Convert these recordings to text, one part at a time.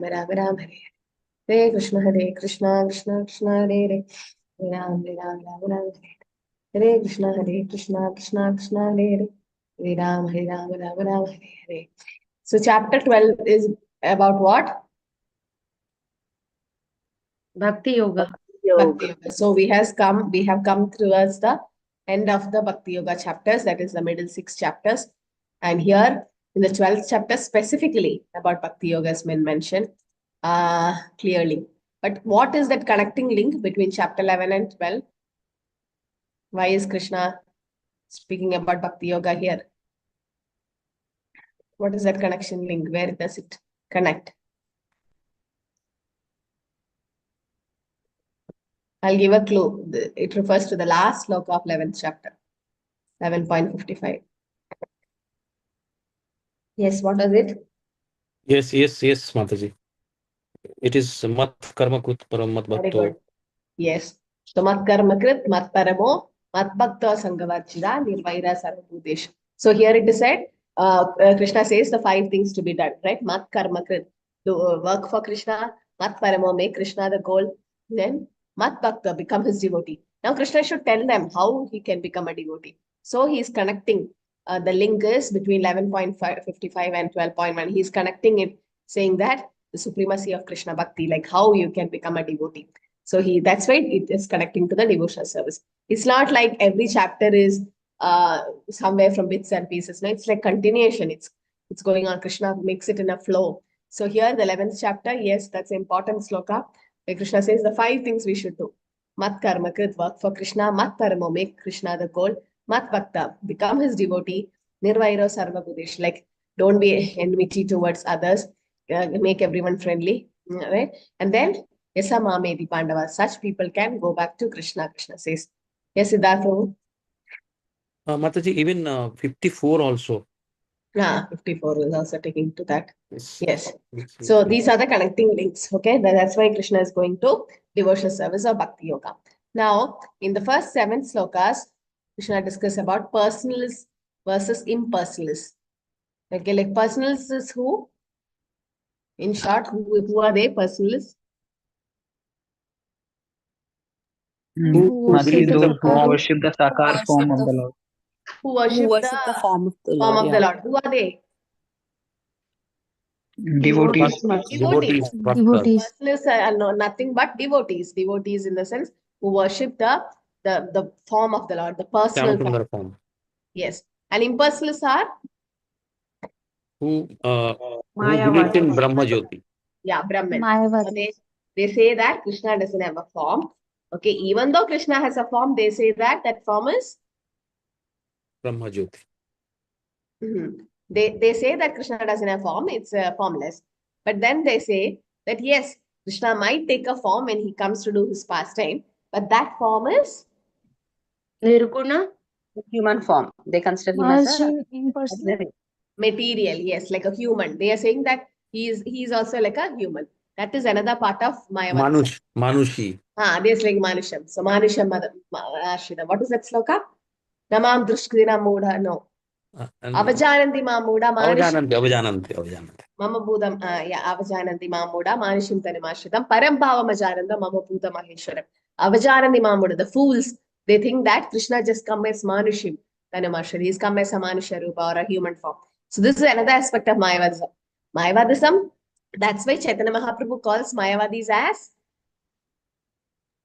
Ram Ram Hare Hare Krishna Krishna Krishna Hare Hare Ram Ram Ram Ram Hare Krishna Krishna Krishna Hare Hare Ram Ram Hare Hare. So chapter 12 is about what? Bhakti Yoga. Bhakti Yoga. So we have come towards the end of the Bhakti Yoga chapters, that is the middle 6 chapters. And here in the 12th chapter, specifically about Bhakti Yoga has been mentioned clearly. But what is that connecting link between chapter 11 and 12? Why is Krishna speaking about Bhakti Yoga here? What is that connection link? Where does it connect? I'll give a clue. It refers to the last sloka of 11th chapter, 11.55. Yes, what was it? Yes, Mataji. It is mat karma kut param mat Very bhakto. good. Yes. So mat karma krit, mat paramo, mat bhakta sangavachida, nirvaira sarvabhutesh. So here it is said, Krishna says the 5 things to be done, right? Mat karma krit, do work for Krishna, mat paramo, make Krishna the goal, then mat bhakta, become his devotee. Now Krishna should tell them how he can become a devotee. So he is connecting, the link is between 11.55 and 12.1. He is connecting it, saying that the supremacy of Krishna Bhakti, like how you can become a devotee. So that's why it is connecting to the devotional service. It's not like every chapter is somewhere from bits and pieces. No, it's like continuation. It's going on. Krishna makes it in a flow. So here, the 11th chapter, yes, that's an important sloka, where Krishna says the 5 things we should do. Mat karma krit, work for Krishna. Mat paramo, make Krishna the goal. Mat bhakta, become his devotee. Nirvairo sarva bhutesh, like don't be enmity towards others. Make everyone friendly, right? And then Yasa Mamedi Pandava, such people can go back to Krishna. Krishna says, yes, Siddhartha Prabhu. Mataji, even 54 also. 54 is also taking to that. Yes. Yes. So these are the connecting links. Okay, that's why Krishna is going to devotional service or Bhakti Yoga. Now, in the first 7 slokas, Krishna discussed about personalists versus impersonalists. Okay, like personalists is who? In short, who are they? Personalists? Who worship the Sakar form of the Lord. Who worship the form of the Lord. Who are they? Devotees. Devotees. Devotees. Personalists are nothing but devotees. Devotees in the sense who worship the form of the Lord, the personal form. Yes. And impersonalists are? Who believe in Brahma Jyoti. Yeah, Brahman. So they say that Krishna doesn't have a form. Okay, even though Krishna has a form, they say that form is? Brahma Jyoti. They say that Krishna doesn't have form, it's formless. But then they say that yes, Krishna might take a form when he comes to do his pastime, but that form is? Nirguna, human form. They consider him as a impersonal. Material, yes, like a human. They are saying that he is also like a human. That is another part of Mayavada. Manushi. They are saying Manusham. So Manusham Ashida. What is that sloka? Namam Drushkrina Mudha. No. Avajananti Mamuda Avajananti. Mama Budam, Avajananti Mamuda, Manishim Tanimashidam, Parambhava Majananda, Mama Buddha Maheshwaram. Avajananti Mamuda, the fools, they think that Krishna just come as Manushim Tanimashwar. He's come as a Manusha Rupa or a human form. So this is another aspect of Mayavadism. Mayavadism, that's why Chaitanya Mahaprabhu calls Mayavadis as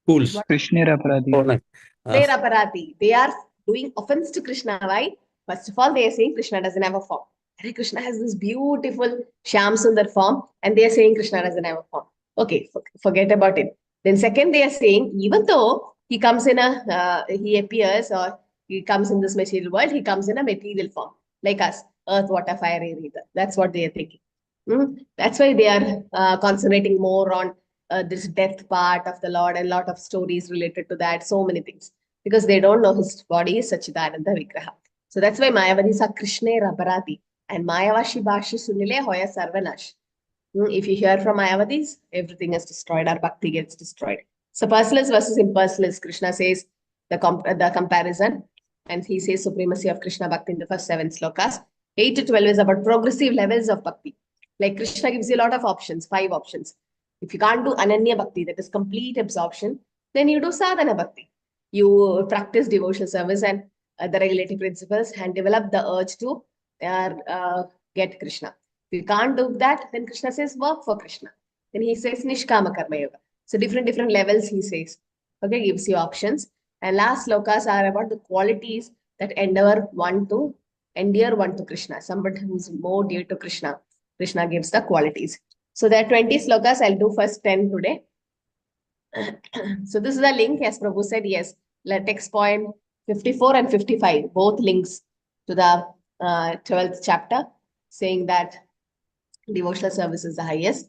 Fools. Krishnera Aparati. They're Aparati. They are doing offense to Krishna. Why? First of all, they are saying Krishna doesn't have a form. Krishna has this beautiful Shyam Sundar form, and they are saying Krishna doesn't have a form. Okay, forget about it. Then second, they are saying, even though he comes in he appears or he comes in this material world, he comes in a material form, like us, earth, water, fire, air, ether. That's what they are thinking. That's why they are concentrating more on this death part of the Lord and a lot of stories related to that, so many things, because they don't know his body is Sachidananda Vigraha. So that's why Mayavadis are Krishnera Aparati. And Mayavashi Bashi Sunile Hoya Sarvanash. If you hear from Mayavadis, everything is destroyed. Our bhakti gets destroyed. So personalists versus impersonalists, Krishna says the comparison. And he says supremacy of Krishna Bhakti in the first 7 slokas. 8 to 12 is about progressive levels of bhakti. Like Krishna gives you a lot of options, 5 options. If you can't do Ananya Bhakti, that is complete absorption, then you do Sadhana Bhakti. You practice devotional service and the regulative principles and develop the urge to get Krishna. If you can't do that, then Krishna says work for Krishna. Then he says Nishkama Karma Yoga. So different levels he says. Okay, gives you options. And last slokas are about the qualities that endear one to Krishna. Somebody who's more dear to Krishna. Krishna gives the qualities. So there are 20 slokas. I'll do first 10 today. So this is the link, as Prabhu said, yes. Text point 54 and 55, both links to the 12th chapter, saying that devotional service is the highest.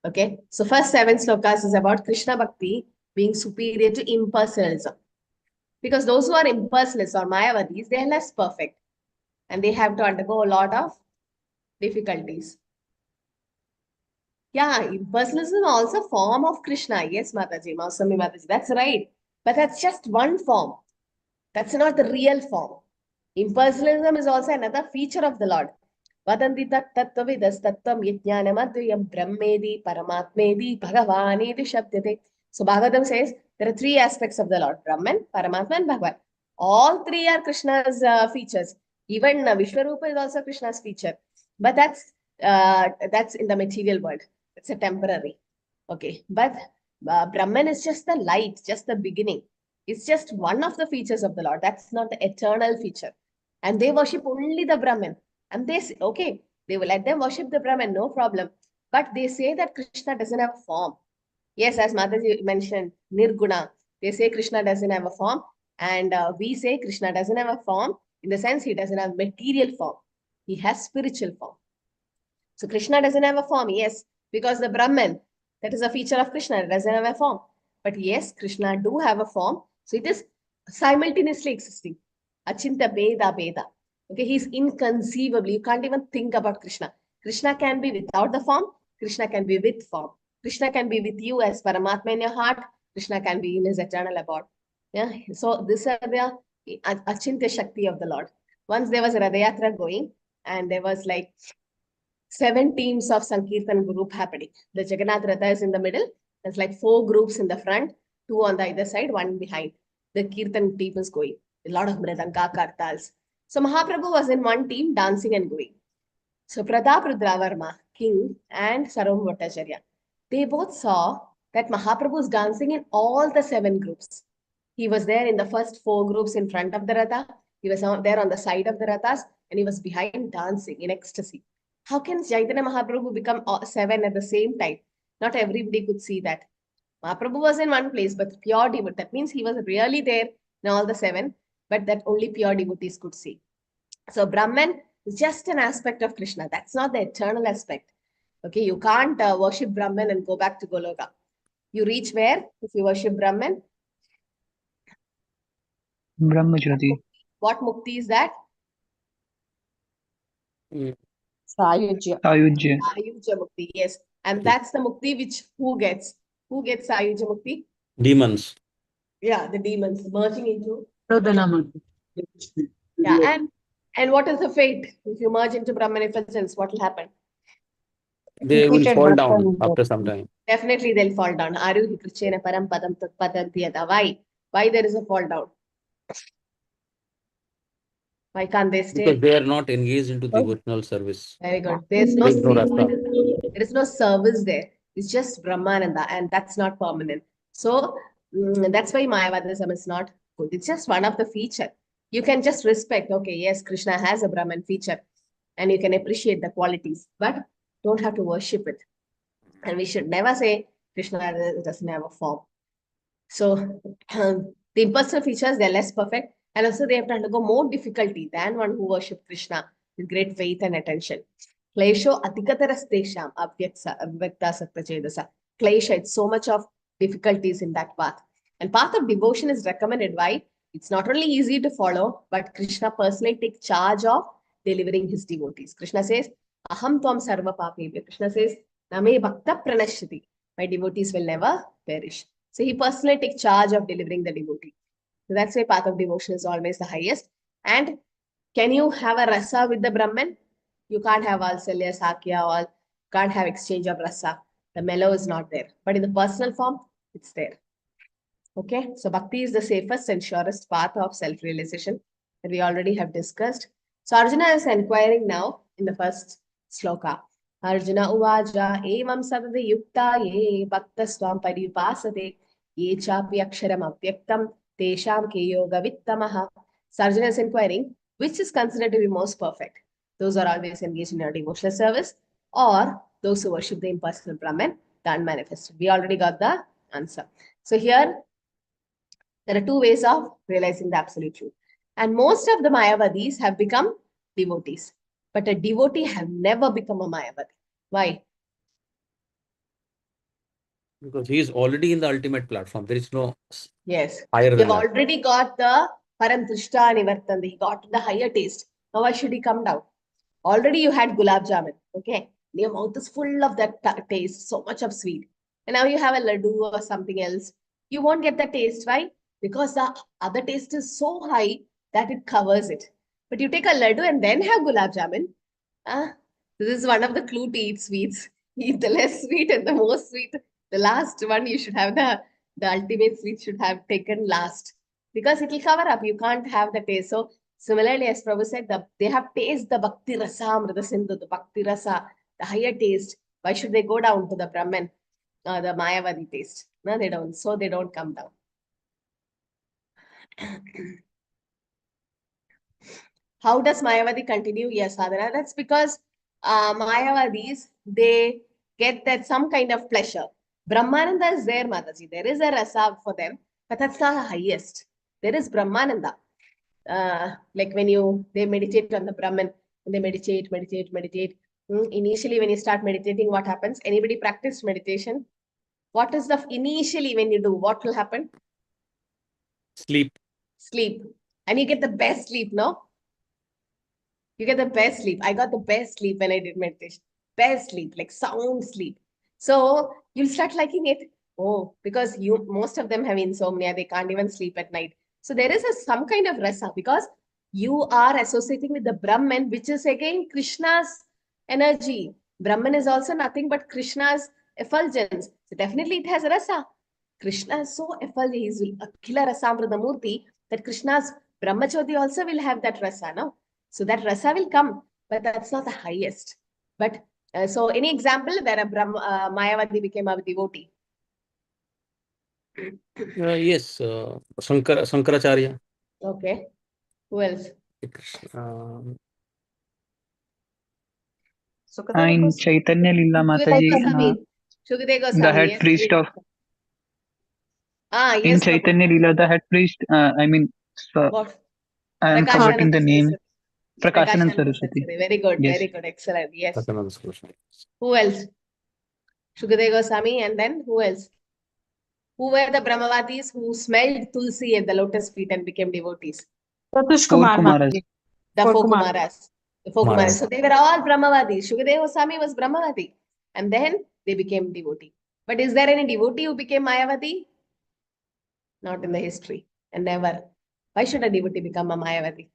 Okay, so first 7 slokas is about Krishna Bhakti being superior to impersonalism. Because those who are impersonalists or Mayavadis, they are less perfect. And they have to undergo a lot of difficulties. Yeah, impersonalism also a form of Krishna. Yes, Mataji, Mausami Mataji, that's right. But that's just one form. That's not the real form. Impersonalism is also another feature of the Lord. Vadanti tattvavidas tattvam yajnanamadhyam brahmedi paramatmedi bhagavanedi shabdyate. So Bhagavatam says there are 3 aspects of the Lord: Brahman, Paramatma, and Bhagavan. All 3 are Krishna's features. Even Vishwarupa is also Krishna's feature. But that's in the material world. It's a temporary. Okay. But Brahman is just the light, just the beginning. It's just one of the features of the Lord. That's not the eternal feature. And they worship only the Brahman. And they say, okay, they will let them worship the Brahman, no problem. But they say that Krishna doesn't have a form. Yes, as Mataji mentioned, Nirguna. They say Krishna doesn't have a form. And we say Krishna doesn't have a form in the sense he doesn't have material form. He has spiritual form. So Krishna doesn't have a form, yes, because the Brahman, that is a feature of Krishna, doesn't have a form. But yes, Krishna do have a form. So it is simultaneously existing. Achinta Beda Beda. Okay, he's inconceivable. You can't even think about Krishna. Krishna can be without the form. Krishna can be with form. Krishna can be with you as Paramatma in your heart. Krishna can be in his eternal abode. Yeah. So these are the Achintya Shakti of the Lord. Once there was a Radha Yatra going, and there was like 7 teams of Sankirtan group happening. The Jagannath Radha is in the middle. There's like 4 groups in the front, 2 on the either side, 1 behind. The Kirtan team is going. A lot of Mridanga Kartals. So Mahaprabhu was in 1 team dancing and going. So Pratap Rudravarma, king, and Sarvam Bhattacharya, they both saw that Mahaprabhu is dancing in all the 7 groups. He was there in the first 4 groups in front of the Radha. He was there on the side of the Rathas, and he was behind dancing in ecstasy. How can Chaitanya Mahaprabhu become 7 at the same time? Not everybody could see that. Mahaprabhu was in one place, but pure devotee. That means he was really there in all the 7, but that only pure devotees could see. So Brahman is just an aspect of Krishna. That's not the eternal aspect. Okay, you can't worship Brahman and go back to Goloka. You reach where if you worship Brahman? Brahmajyoti. What mukti is that? Sayujya. Ayujya. Sayujya mukti, yes. And that's the mukti which who gets? Who gets Sayujya mukti? Demons. Yeah, the demons merging into. Pradhanamati. Yeah, and what is the fate? If you merge into Brahman effulgence, what will happen? They will Repeated fall birth down and after death. some time. Definitely they'll fall down. Aruhi krichena param padam tat padanti yada. Why? Why there is a fall down? Why can't they stay? Because they are not engaged into devotional service. Very good. There's no There's no rasa. there is no service there. It's just Brahmananda, and that's not permanent. So that's why Mayavadism is not good. It's just one of the feature. You can just respect, okay, yes, Krishna has a Brahman feature, and you can appreciate the qualities, but don't have to worship it. And we should never say Krishna doesn't have a form. So the impersonal features, they're less perfect. And also they have to undergo more difficulty than one who worships Krishna with great faith and attention. Klesho atikatarastesham avyakta sakta chedasa. Klesha, it's so much of difficulties in that path. And path of devotion is recommended. Why? It's not only easy to follow, but Krishna personally takes charge of delivering his devotees. Krishna says, Aham tvam sarva papebhyo. Krishna says, Name bhakta pranashyati. My devotees will never perish. So he personally takes charge of delivering the devotee. So that's why path of devotion is always the highest. And can you have a rasa with the Brahman? You can't have all Salya, Sakya, all Can't have exchange of rasa. The mellow is not there. But in the personal form, it's there. Okay, so bhakti is the safest and surest path of self-realization that we already have discussed. So Arjuna is inquiring now in the first sloka. Arjuna uvaja evam sadade yukta ye bhakta swam paripasate ye chapi aksharam avyaktam tesham ke yoga vittamaha. So Arjuna is inquiring which is considered to be most perfect. Those are always engaged in a devotional service or those who worship the impersonal Brahman, the unmanifested. We already got the answer. So here there are two ways of realizing the absolute truth. And most of the Mayavadis have become devotees. But a devotee have never become a Mayavadi. Why? Because he is already in the ultimate platform. There is no Yes. higher We than have that. already got the Parantrishta Nivartanda. He got the higher taste. Now why should he come down? Already you had gulab jamun. Okay. Your mouth is full of that taste, so much of sweet. And now you have a laddu or something else. You won't get the taste. Why? Because the other taste is so high that it covers it. But you take a laddu and then have gulab jamun. This is one of the clue to eat sweets. Eat the less sweet and the most sweet. The last one you should have the ultimate sweet should have taken last. Because it will cover up. You can't have the taste. So similarly, as Prabhu said, they have taste the Bhakti Rasa, Amrita Sindhu, the Bhakti Rasa, the higher taste. Why should they go down to the Brahman, the Mayavadi taste? No, they don't. So they don't come down. How does Mayavadi continue? Yes, Sadhana. That's because Mayavadis, they get that some kind of pleasure. Brahmananda is there, Mataji. There is a rasa for them, but that's not the highest. There is Brahmananda. Like when they meditate on the Brahman, and they meditate. Initially, when you start meditating, what happens? Anybody practice meditation? What is the initially when you do? What will happen? Sleep. Sleep. And you get the best sleep, no? You get the best sleep. I got the best sleep when I did meditation. Best sleep, like sound sleep. So you'll start liking it. Oh, because most of them have insomnia. They can't even sleep at night. So there is some kind of rasa because you are associating with the Brahman, which is again Krishna's energy. Brahman is also nothing but Krishna's effulgence. So definitely it has rasa. Krishna is so effulgent. He's Akhila Rasamrita Murti that Krishna's Brahmachodi also will have that rasa, no? So that rasa will come, but that's not the highest. But so any example where a Mayavadi became a devotee? Yes, Shankaracharya. Okay. Who else? In Chaitanya Lila Mataji, Shukadeva Goswami. the head Yes. priest of Yes. in Chaitanya Lila, the head priest. What? I am forgetting the name. Prakashanand Saraswati. Saraswati. Very good. Yes. Very good. Excellent. Yes. Shankaracharya. Who else? Shukadeva Goswami, and then who else? Who were the Brahmavadis who smelled Tulsi at the lotus feet and became devotees? Four Kumaras. The four Kumaras. The four Kumaras. Kumaras. So they were all Brahmavadis. Shukadeva Goswami was Brahmavadi. And then they became devotee. But is there any devotee who became Mayavadi? Not in the history. And never. Why should a devotee become a Mayavadi?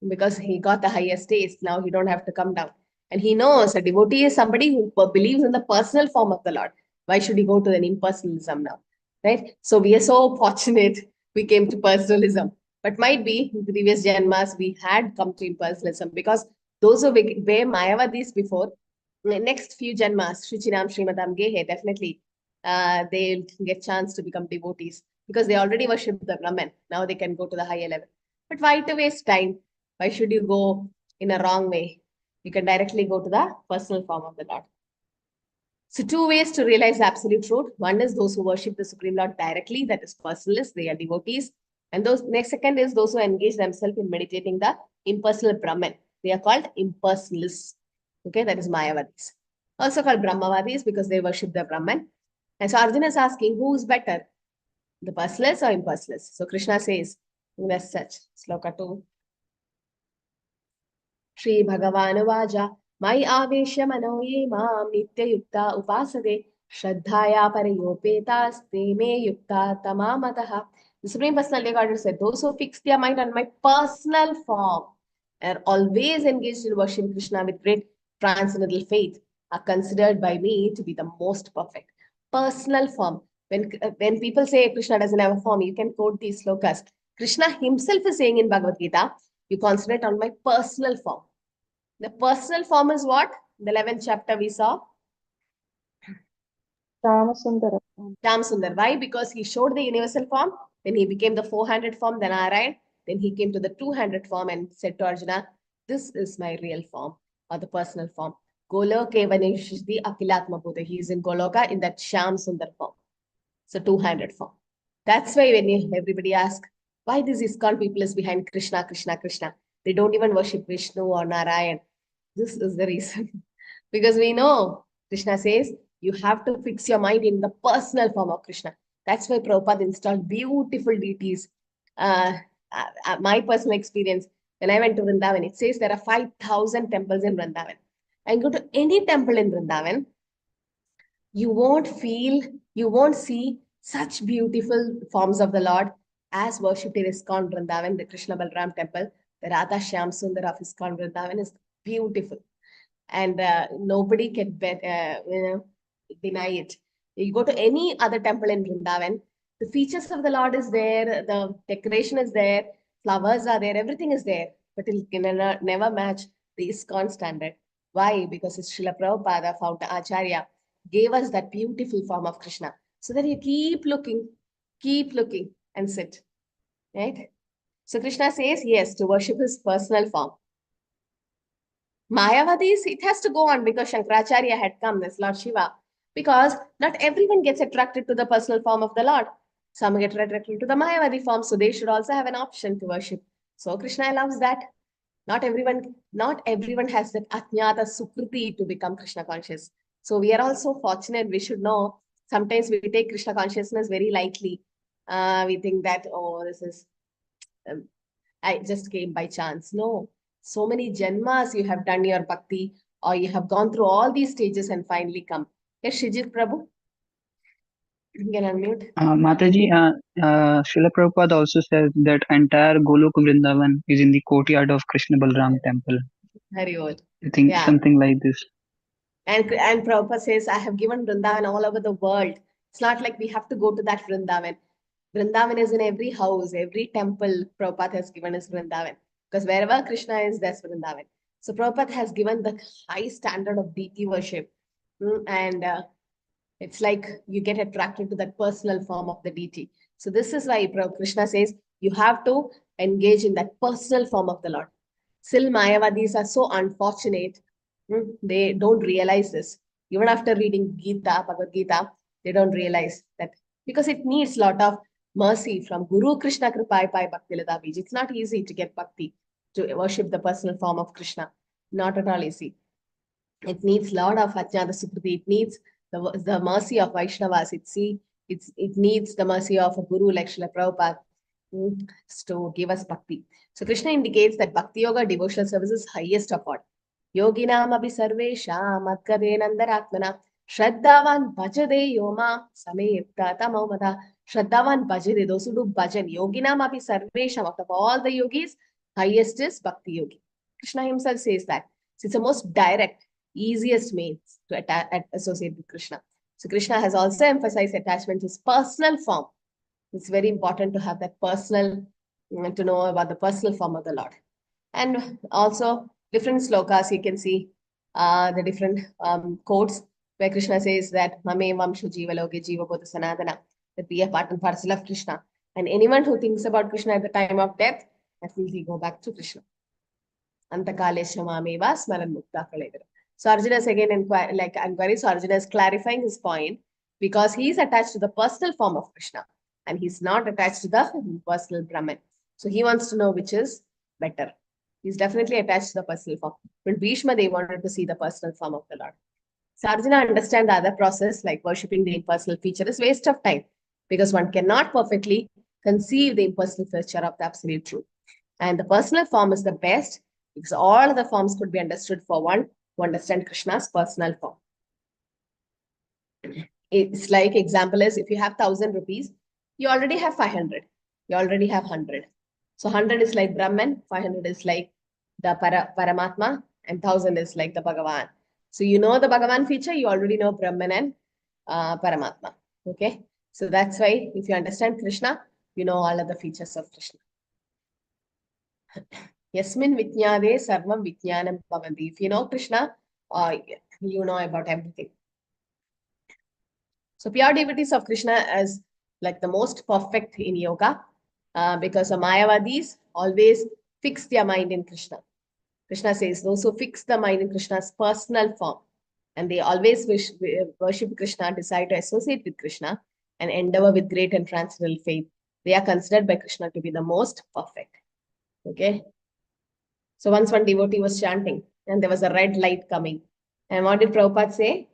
Because he got the highest taste. Now he don't have to come down. And he knows a devotee is somebody who believes in the personal form of the Lord. Why should he go to an impersonalism now? Right? So we are so fortunate we came to personalism. But might be in previous janmas we had come to impersonalism because those who were Mayavadis before, next few janmas, Shuchinam Srimadam Gehe, definitely they'll get chance to become devotees because they already worship the Brahman. Now they can go to the higher level. But why to waste time? Why should you go in a wrong way? You can directly go to the personal form of the Lord. So two ways to realize absolute truth. One is those who worship the Supreme Lord directly, that is personalists, they are devotees. And second is those who engage themselves in meditating the impersonal Brahman. They are called impersonalists. Okay, that is Mayavadis. Also called Brahmavadis because they worship the Brahman. And so Arjuna is asking, who is better? The personalists or impersonalists? So Krishna says, as such, Sloka 2. Shri Bhagavan Vaja, Mai Aveshya Manoye Mam Nitya Yukta Upasade, Shraddhaya Parayopetas, Te Me Yukta Tamamataha. The Supreme Personality of Godhead said, those who fix their mind on my personal form are always engaged in worshiping Krishna with great transcendental faith. are considered by me to be the most perfect. Personal form. When people say Krishna doesn't have a form, you can quote these slokas. Krishna himself is saying in Bhagavad Gita, you concentrate on my personal form. The personal form is what? The 11th chapter we saw. Ramasundara. Sham Sundar. Why? Because he showed the universal form. Then he became the 400 form, then Narayan. Then he came to the 200 form and said to Arjuna, this is my real form or the personal form. Goloke Vanishdi Akilatma Bhuta. He is in Goloka in that Sham Sundar form. So 200 form. That's why when everybody asks, why this ISKCON people is behind Krishna, Krishna, Krishna. They don't even worship Vishnu or Narayan. This is the reason. Because we know Krishna says, you have to fix your mind in the personal form of Krishna. That's why Prabhupada installed beautiful deities. My personal experience, when I went to Vrindavan, it says there are 5,000 temples in Vrindavan. And go to any temple in Vrindavan, you won't see such beautiful forms of the Lord as worshipped in ISKCON Vrindavan, the Krishna Balram temple. The Radha Shyam Sundar of ISKCON Vrindavan is beautiful. And nobody can deny it. You go to any other temple in Vrindavan, the features of the Lord is there, the decoration is there, flowers are there, everything is there, but it can never match the ISKCON standard. Why? Because it's Srila Prabhupada, founder Acharya, gave us that beautiful form of Krishna. So that you keep looking and sit. Right? So Krishna says, yes, to worship his personal form. Mayavadis, it has to go on because Shankaracharya had come, this Lord Shiva. Because not everyone gets attracted to the personal form of the Lord. Some get attracted to the Mayavadi form, so they should also have an option to worship. So Krishna allows that. Not everyone has that Ajnata Sukriti to become Krishna conscious. So we are also fortunate, we should know, sometimes we take Krishna consciousness very lightly. We think that, oh, this is, I just came by chance. No. So many janmas you have done your bhakti, or you have gone through all these stages and finally come. Yes, Shijit Prabhu? You can unmute. Mataji, Srila Prabhupada also says that entire Golok Vrindavan is in the courtyard of Krishna Balram temple. Hari Bol. I think Yeah. something like this. And Prabhupada says, I have given Vrindavan all over the world. It's not like we have to go to that Vrindavan. Vrindavan is in every house, every temple Prabhupada has given us Vrindavan. Because wherever Krishna is, that's Vrindavan. So Prabhupada has given the high standard of deity worship. And it's like you get attracted to that personal form of the deity. So this is why Krishna says, you have to engage in that personal form of the Lord. Still, Mayavadis are so unfortunate. They don't realize this. Even after reading Gita, Bhagavad Gita, they don't realize that. Because it needs a lot of mercy from Guru Krishna Kripai Pai Bhakti Lata Bij. It's not easy to get bhakti, to worship the personal form of Krishna. Not at all easy. It needs a lot of Ajnata Sukriti. It needs the mercy of Vaishnavas. It needs the mercy of a Guru like Srila Prabhupada to give us bhakti. So Krishna indicates that Bhakti Yoga, devotional service, is highest of all. Yoginam abhi sarvesham adkarenandaratmana Shraddhavan bhajade yoma samekta tamamada. Shraddhavan bhajade, those who do bhajan. Yoginam abhi sarvesham, of all the yogis, highest is Bhakti Yogi. Krishna himself says that. So it's the most direct, easiest means to associate with Krishna. So Krishna has also emphasized attachment to his personal form. It's very important to have that personal, to know about the personal form of the Lord. And also different slokas, you can see the different quotes where Krishna says that Mame Vamshu Jiva Loke Jiva Bodha Sanadana, that we are part and parcel of Krishna. And anyone who thinks about Krishna at the time of death, definitely go back to Krishna. Antakale Shamameva Smaran Mukta Kaledara. So Arjuna is again inquiry. So Arjuna is clarifying his point because he is attached to the personal form of Krishna and he's not attached to the personal Brahman. So he wants to know which is better. He's definitely attached to the personal form. But Bhishma, they wanted to see the personal form of the Lord. So Arjuna understand the other process, like worshipping the impersonal feature, is waste of time because one cannot perfectly conceive the impersonal feature of the absolute truth. And the personal form is the best because all the forms could be understood for one to understand Krishna's personal form. It's like, example is, if you have 1,000 rupees, you already have 500. You already have 100. So 100 is like Brahman, 500 is like the Paramatma, and 1,000 is like the Bhagavan. So you know the Bhagavan feature, you already know Brahman and Paramatma. Okay. So that's why if you understand Krishna, you know all of the features of Krishna. Yasmin Vijnane Sarvam Vijnanam Bhavanti. If you know Krishna, you know about everything. So pure devotees of Krishna is like the most perfect in yoga because the Mayavadis always fix their mind in Krishna. Krishna says those who fix the mind in Krishna's personal form and they always worship Krishna, decide to associate with Krishna and endeavor with great and transcendental faith, they are considered by Krishna to be the most perfect. Okay. So once one devotee was chanting and there was a red light coming. And what did Prabhupada say?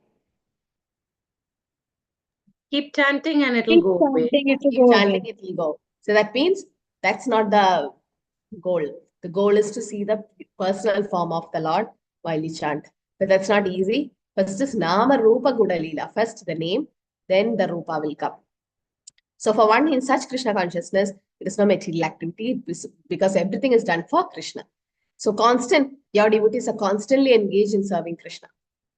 Keep chanting and it'll go away. Keep chanting, it will go. So that means that's not the goal. The goal is to see the personal form of the Lord while you chant. But that's not easy. First is Nama Rupa Gudalila. First the name, then the Rupa will come. So for one, in such Krishna consciousness, it is no material activity because everything is done for Krishna. So your devotees are constantly engaged in serving Krishna.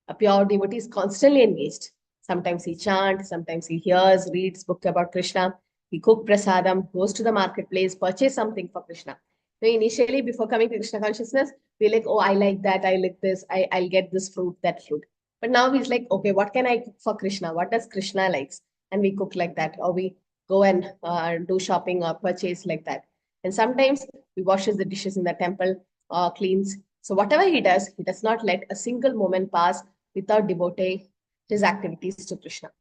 A pure devotee is constantly engaged. Sometimes he chants, sometimes he hears, reads book about Krishna. He cook prasadam, goes to the marketplace, purchase something for Krishna. So initially, before coming to Krishna consciousness, we're like, oh, I like that, I like this, I'll get this fruit, that fruit. But now he's like, okay, what can I cook for Krishna? What does Krishna likes? And we cook like that. Or we go and do shopping or purchase like that. And sometimes he washes the dishes in the temple, cleans. So whatever he does not let a single moment pass without devoting his activities to Krishna.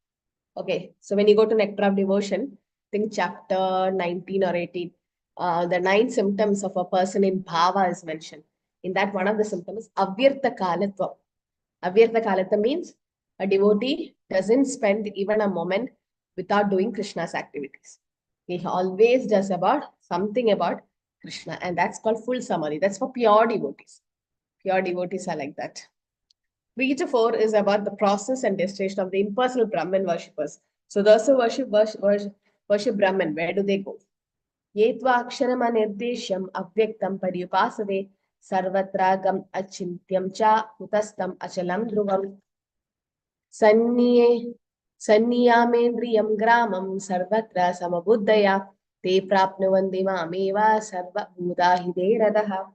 Okay, so when you go to Nectar of Devotion, I think chapter 19 or 18, the 9 symptoms of a person in bhava is mentioned. In that, one of the symptoms is avyartha kalatva. Avyartha kalatva means a devotee doesn't spend even a moment without doing Krishna's activities. He always does something about Krishna, and that's called full samadhi. That's for pure devotees. Pure devotees are like that. Gita 4 is about the process and destination of the impersonal Brahman worshippers. So those who worship Brahman, where do they go? Yetva aksharam anirdeshyam avyaktam paryupasave sarvatragam achintyam cha utastam achalam dhruvam sanniyamendriyam gramam sarvatra samabuddhaya te prapnuvandi mameva sarva bhudahi radaha.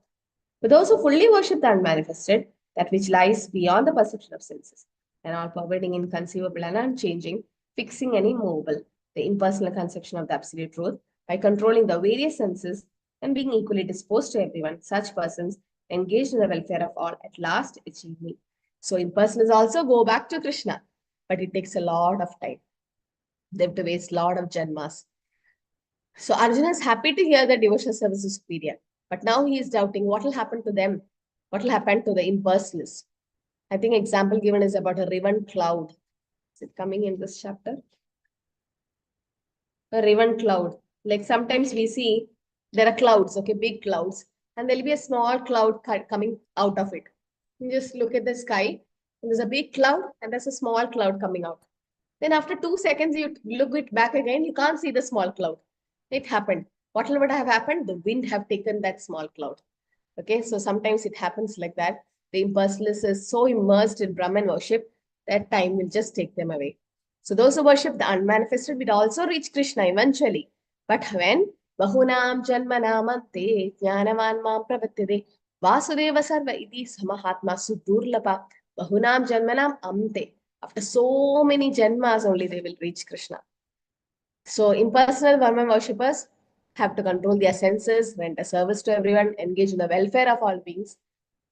For those who fully worship the unmanifested, that which lies beyond the perception of senses, and all pervading, inconceivable, and unchanging, fixing and immovable, the impersonal conception of the absolute truth, by controlling the various senses and being equally disposed to everyone, such persons engaged in the welfare of all at last achieve me. So impersonalists also go back to Krishna, but it takes a lot of time. They have to waste a lot of janmas. So Arjuna is happy to hear that devotional service is superior, but now he is doubting what will happen to them. What will happen to the impersonalists? I think example given is about a riven cloud. Is it coming in this chapter? A riven cloud. Like sometimes we see there are clouds, okay, big clouds, and there'll be a small cloud coming out of it. You just look at the sky, and there's a big cloud, and there's a small cloud coming out. Then after 2 seconds, you look it back again, you can't see the small cloud. It happened. What would have happened? The wind have taken that small cloud. Okay, so sometimes it happens like that. The impersonalist is so immersed in Brahman worship that time will just take them away. So those who worship the unmanifested will also reach Krishna eventually. But when Bahunam Janmanamante Jnanavan Mam Pravatyade Vasudeva Sarva Iti Samahatma Sudurlapa Bahunam Janmanam Amte. After so many janmas only they will reach Krishna. So impersonal Brahman worshippers have to control their senses, render service to everyone, engage in the welfare of all beings.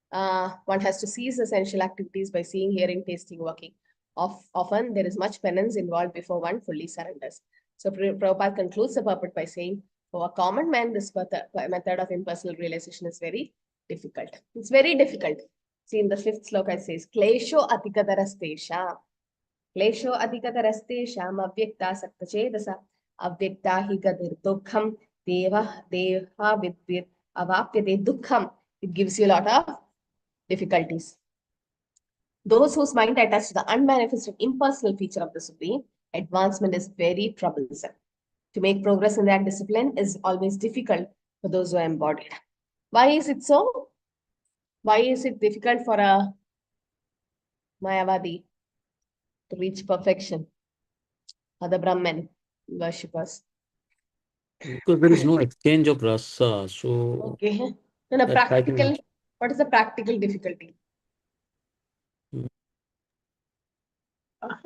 One has to cease essential activities by seeing, hearing, tasting, working. Often there is much penance involved before one fully surrenders. So Prabhupada concludes the purport by saying, for a common man, this method of impersonal realization is very difficult. It's very difficult. See, in the 5th sloka it says, Klesho atikatarastesha. Klesho atikatarastesha avyakta saktachedasa avyakta hi gadir dukkham deva vidvir avapyate dukkham. It gives you a lot of difficulties. Those whose mind attached to the unmanifested impersonal feature of the Supreme, advancement is very troublesome. To make progress in that discipline is always difficult for those who are embodied. Why is it so? Why is it difficult for a Mayavadi to reach perfection, or the Brahman worshippers? Because there is no exchange of rasa, so Okay. No, that's I practical. think. What is the practical difficulty?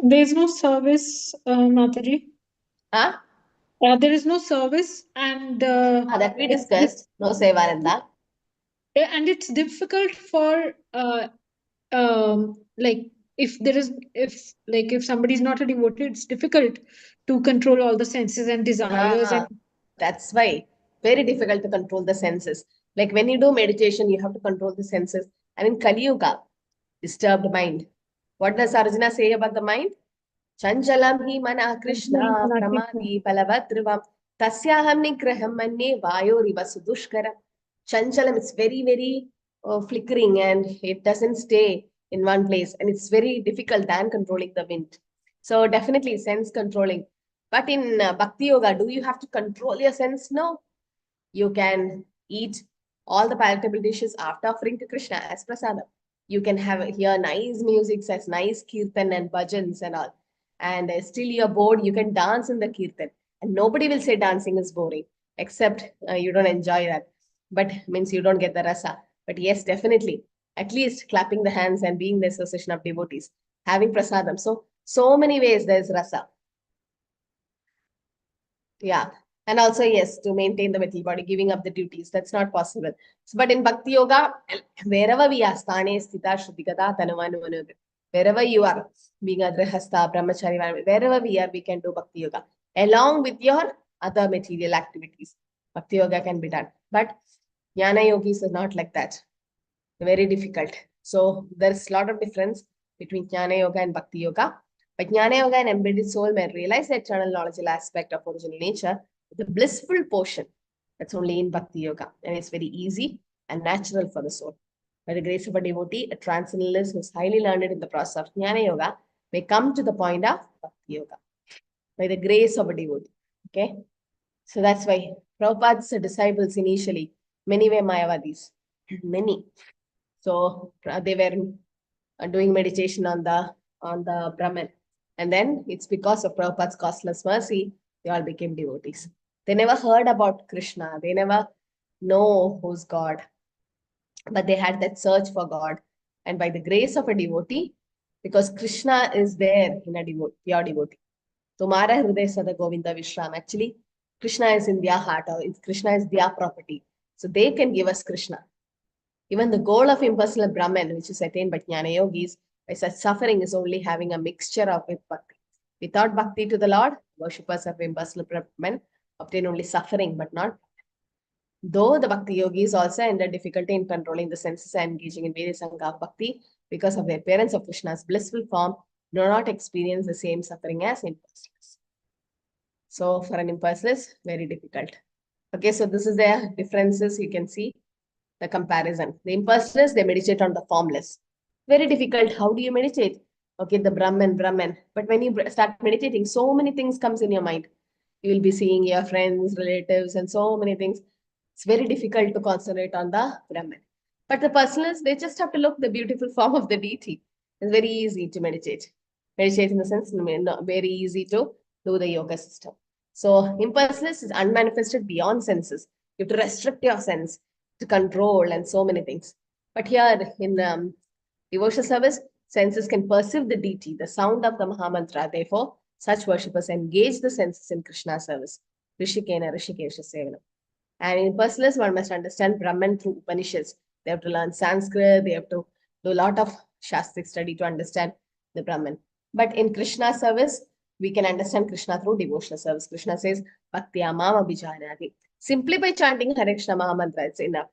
There's no service, Mataji. Huh? There is no service, and That we discussed. No Sevaranda. it's difficult for like if somebody is not a devotee, it's difficult to control all the senses and desires. Ah, that's why very difficult to control the senses. Like when you do meditation, you have to control the senses. And in Kali Yuga, disturbed mind. What does Arjuna say about the mind? Chanchalam hi mana Krishna pramadi palavadrivam tasyaham nigraham manye vayoriva sudushkaram. Chanchalam is very, very flickering and it doesn't stay in one place. And it's very difficult than controlling the wind. So definitely sense controlling. But in Bhakti Yoga, do you have to control your sense? No. You can eat all the palatable dishes after offering to Krishna as prasadam. You can hear nice music as nice kirtan and bhajans and all. And still you're bored, you can dance in the kirtan. And nobody will say dancing is boring, except you don't enjoy that. But means you don't get the rasa. But yes, definitely, at least clapping the hands and being the association of devotees, having prasadam. So many ways there's rasa. Yeah. And also, yes, to maintain the material body, giving up the duties. That's not possible. But in Bhakti Yoga, wherever we are, sthane, sthita, shuddhigata, tanuvanu, manuga, wherever you are, being a grihastha, brahmachari, wherever we are, we can do Bhakti Yoga along with your other material activities. Bhakti Yoga can be done. But Jnana Yogis is not like that. Very difficult. So there's a lot of difference between Jnana Yoga and Bhakti Yoga. But Jnana Yoga and embodied soul may realize the eternal knowledgeable aspect of original nature, the blissful portion that's only in Bhakti Yoga. And it's very easy and natural for the soul. By the grace of a devotee, a transcendentalist who is highly learned in the process of Jnana Yoga may come to the point of Bhakti Yoga. By the grace of a devotee. Okay? So that's why Prabhupada's disciples initially, many were Mayavadis. Many. So they were doing meditation on the Brahman. And then it's because of Prabhupada's costless mercy, they all became devotees. They never heard about Krishna. They never know who's God. But they had that search for God. And by the grace of a devotee, because Krishna is there in a pure devotee. Tumhara hriday sada Govinda Vishram. Actually, Krishna is in their heart, or Krishna is their property. So they can give us Krishna. Even the goal of impersonal Brahman, which is attained by Jnana Yogis, by such suffering is only having a mixture of with bhakti. Without bhakti to the Lord, worshippers of impersonal Brahman obtain only suffering, but not. Though the Bhakti Yogis also endure difficulty in controlling the senses and engaging in various sangha of bhakti, because of the appearance of Krishna's blissful form, do not experience the same suffering as impersonalists. So for an impersonalist, very difficult. Okay, so this is the differences you can see. The comparison. The impersonalists, they meditate on the formless. Very difficult. How do you meditate? Okay, the Brahman. But when you start meditating, so many things comes in your mind. You will be seeing your friends, relatives, and so many things. It's very difficult to concentrate on the Brahman. But the personalists, they just have to look the beautiful form of the deity. It's very easy to meditate. Meditate in the sense, very easy to do the yoga system. So impersonalist is unmanifested beyond senses. You have to restrict your sense to control and so many things. But here in devotional service, senses can perceive the deity, the sound of the Mahamantra. Therefore, such worshippers engage the senses in Krishna service. Rishikena Rishikesha Sevana. And in personalists, one must understand Brahman through Upanishads. They have to learn Sanskrit, they have to do a lot of Shastri study to understand the Brahman. But in Krishna service, we can understand Krishna through devotional service. Krishna says, Bhakti Amam Abhijanati. Simply by chanting Hare Krishna Mahamantra, it's enough.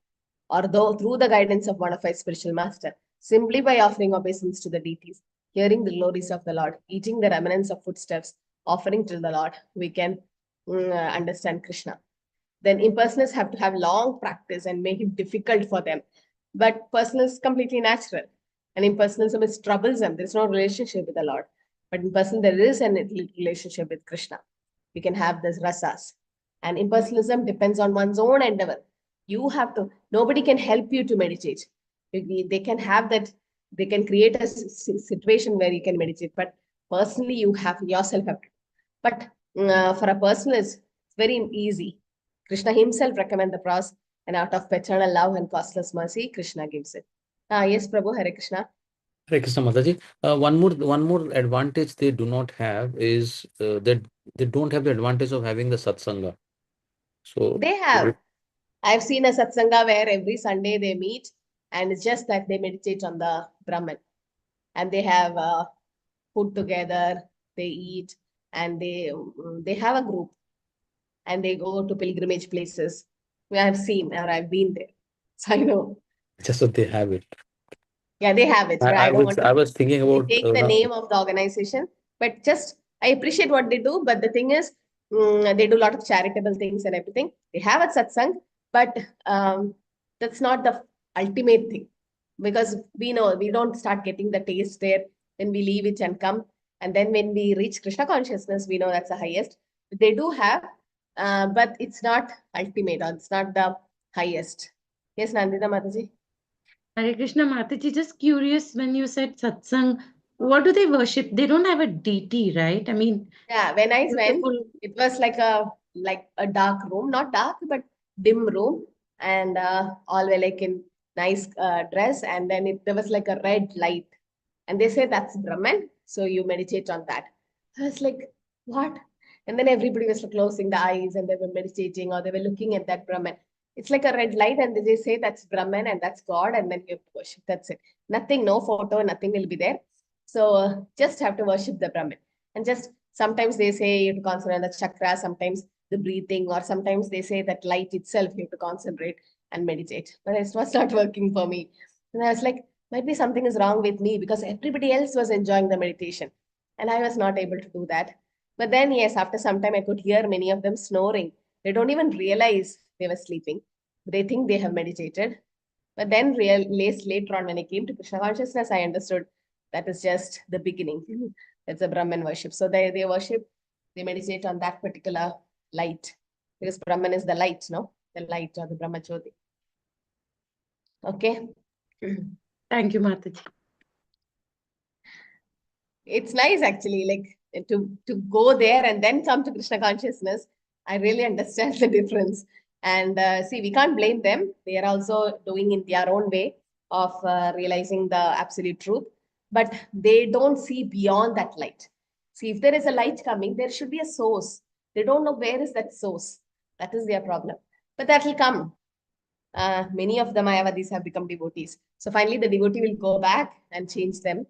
Or though through the guidance of one of our spiritual master, simply by offering obeisance to the deities, hearing the glories of the Lord, eating the remnants of footsteps, offering to the Lord, we can understand Krishna. Then impersonalists have to have long practice and make it difficult for them. But personal is completely natural. And impersonalism is troublesome. There's no relationship with the Lord. But in person, there is a relationship with Krishna. You can have this rasas. And impersonalism depends on one's own endeavor. You have to, nobody can help you to meditate. They can have that they can create a situation where you can meditate, but personally you have yourself have to. But for a personal, it's very easy. Krishna himself recommend the process, and out of paternal love and costless mercy, Krishna gives it. Yes, Prabhu, Hare Krishna. Hare Krishna Mataji. One more advantage they do not have is that they don't have the advantage of having the satsanga. So They have. I've seen a satsanga where every Sunday they meet, and it's just that they meditate on the Brahman, and they have food together, they eat, and they have a group, and they go to pilgrimage places. I've seen, or I've been there, so I know. just so they have it. Yeah, they have it, but I don't want I to was thinking about take the name of the organization, but just I appreciate what they do. But the thing is, they do a lot of charitable things and everything. They have a satsang, but that's not the ultimate thing, because we know we don't start getting the taste there when we leave it and come. And then when we reach Krishna consciousness, we know that's the highest. They do have, but it's not ultimate, or it's not the highest. Yes, Nandita Mataji. Hare Krishna Mataji, just curious, when you said satsang, what do they worship? They don't have a deity, right? I mean, Yeah, when I went, beautiful. it was like a dark room, not dark, but dim room, and all were like in nice dress, and then there was like a red light, and they say that's Brahman, so you meditate on that. I was like, what? And then everybody was closing the eyes, and they were meditating, or they were looking at that Brahman. It's like a red light, and they say that's Brahman and that's God, and then you have to worship. That's it. Nothing, no photo, nothing will be there. So just have to worship the Brahman. And just sometimes they say you have to concentrate on the chakra, sometimes the breathing, or sometimes they say that light itself you have to concentrate and meditate. But it was not working for me. And I was like, might be something is wrong with me, because everybody else was enjoying the meditation and I was not able to do that. But then, yes, after some time, I could hear many of them snoring. They don't even realize they were sleeping. They think they have meditated. But then later on, when I came to Krishna consciousness, I understood that is just the beginning. It's a Brahman worship. So they worship, they meditate on that particular light, because Brahman is the light, no? The light, or the Brahma Jyoti. Okay. Thank you, Mataji. It's nice actually, like to go there and then come to Krishna consciousness. I really understand the difference. And see, we can't blame them. They are also doing in their own way of realizing the absolute truth, but they don't see beyond that light. See, if there is a light coming, there should be a source. They don't know where is that source. That is their problem. But that will come. Many of the Mayavadis have become devotees. So finally, the devotee will go back and change them.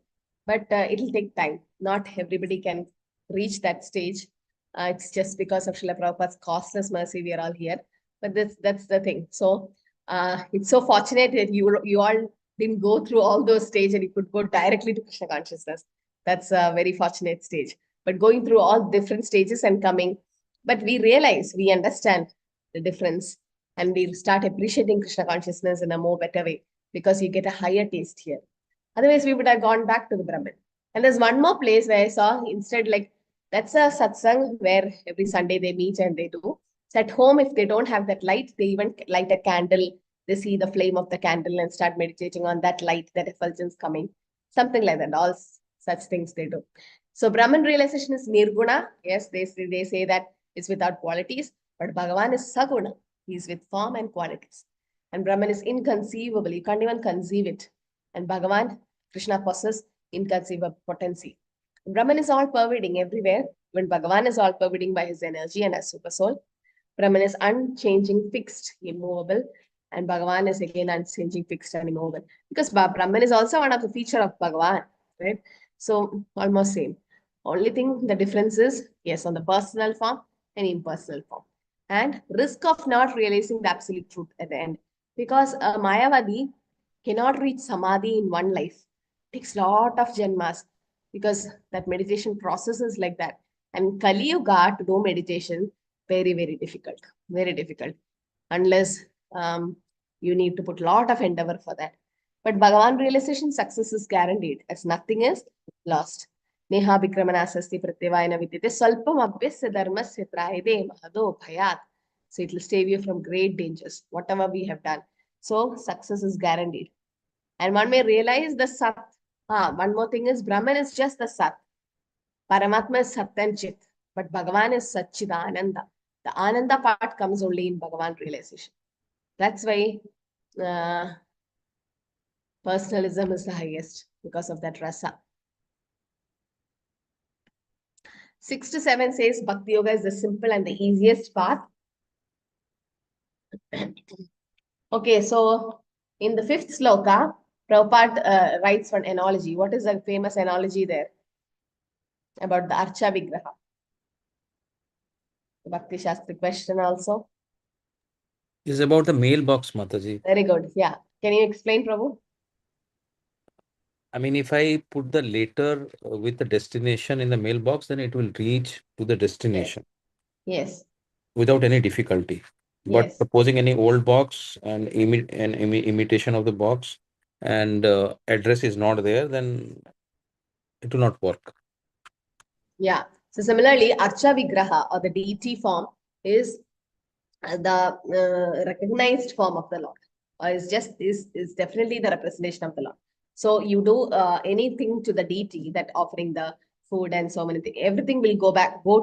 But it will take time. Not everybody can reach that stage. It's just because of Srila Prabhupada's costless mercy, we are all here. But that's the thing. So it's so fortunate that you all didn't go through all those stages and you could go directly to Krishna consciousness. That's a very fortunate stage. But going through all different stages and coming, but we realize, we understand the difference, and we start appreciating Krishna consciousness in a more better way, because you get a higher taste here. Otherwise, we would have gone back to the Brahman. And there's one more place where I saw, instead, like, that's a satsang where every Sunday they meet and they do. So at home, if they don't have that light, they even light a candle. They see the flame of the candle and start meditating on that light, that effulgence coming. Something like that. All such things they do. So Brahman realization is nirguna. Yes, they say that it's without qualities. But Bhagavan is saguna. He's with form and qualities. And Brahman is inconceivable. You can't even conceive it. And Bhagavan, Krishna possesses inconceivable potency. Brahman is all pervading everywhere. When Bhagavan is all pervading by his energy and as super soul, Brahman is unchanging, fixed, immovable. And Bhagavan is again unchanging, fixed, and immovable. Because Brahman is also one of the feature of Bhagavan, right? So almost same. Only thing, the difference is, yes, on the personal form and impersonal form. And risk of not realizing the absolute truth at the end. Because a Mayavadi cannot reach Samadhi in one life. It takes a lot of janmas, because that meditation process is like that. And Kali Yuga, to do meditation, very, very difficult. Very difficult. Unless you need to put a lot of endeavor for that. But Bhagavan realization success is guaranteed, as nothing is lost. Neha Vikramanasasti Pratyavayana Vidite Salpam Abhyasya Dharmasya Trahide Mahado Bhayat. So it will save you from great dangers, whatever we have done. So success is guaranteed. And one may realize the Sat. One more thing is Brahman is just the Sat. Paramatma is Sat and Chit. But Bhagavan is Satchidananda. The Ananda part comes only in Bhagavan realization. That's why personalism is the highest, because of that rasa. 6 to 7 says Bhakti Yoga is the simple and the easiest path. Okay, so in the 5th sloka, Prabhupada writes for an analogy. What is a famous analogy there about the Archa Vigraha? The Bhakti Shastri question also. Is about the mailbox, Mataji. Very good. Yeah. Can you explain, Prabhu? I mean, if I put the letter with the destination in the mailbox, then it will reach to the destination Yes. without any difficulty. But Yes. supposing any old box and imitation of the box and address is not there, then it will not work. Yeah. So similarly, Archa Vigraha or the deity form is the recognized form of the Lord, or is definitely the representation of the Lord. So you do anything to the deity, that offering the food and so many things, everything will go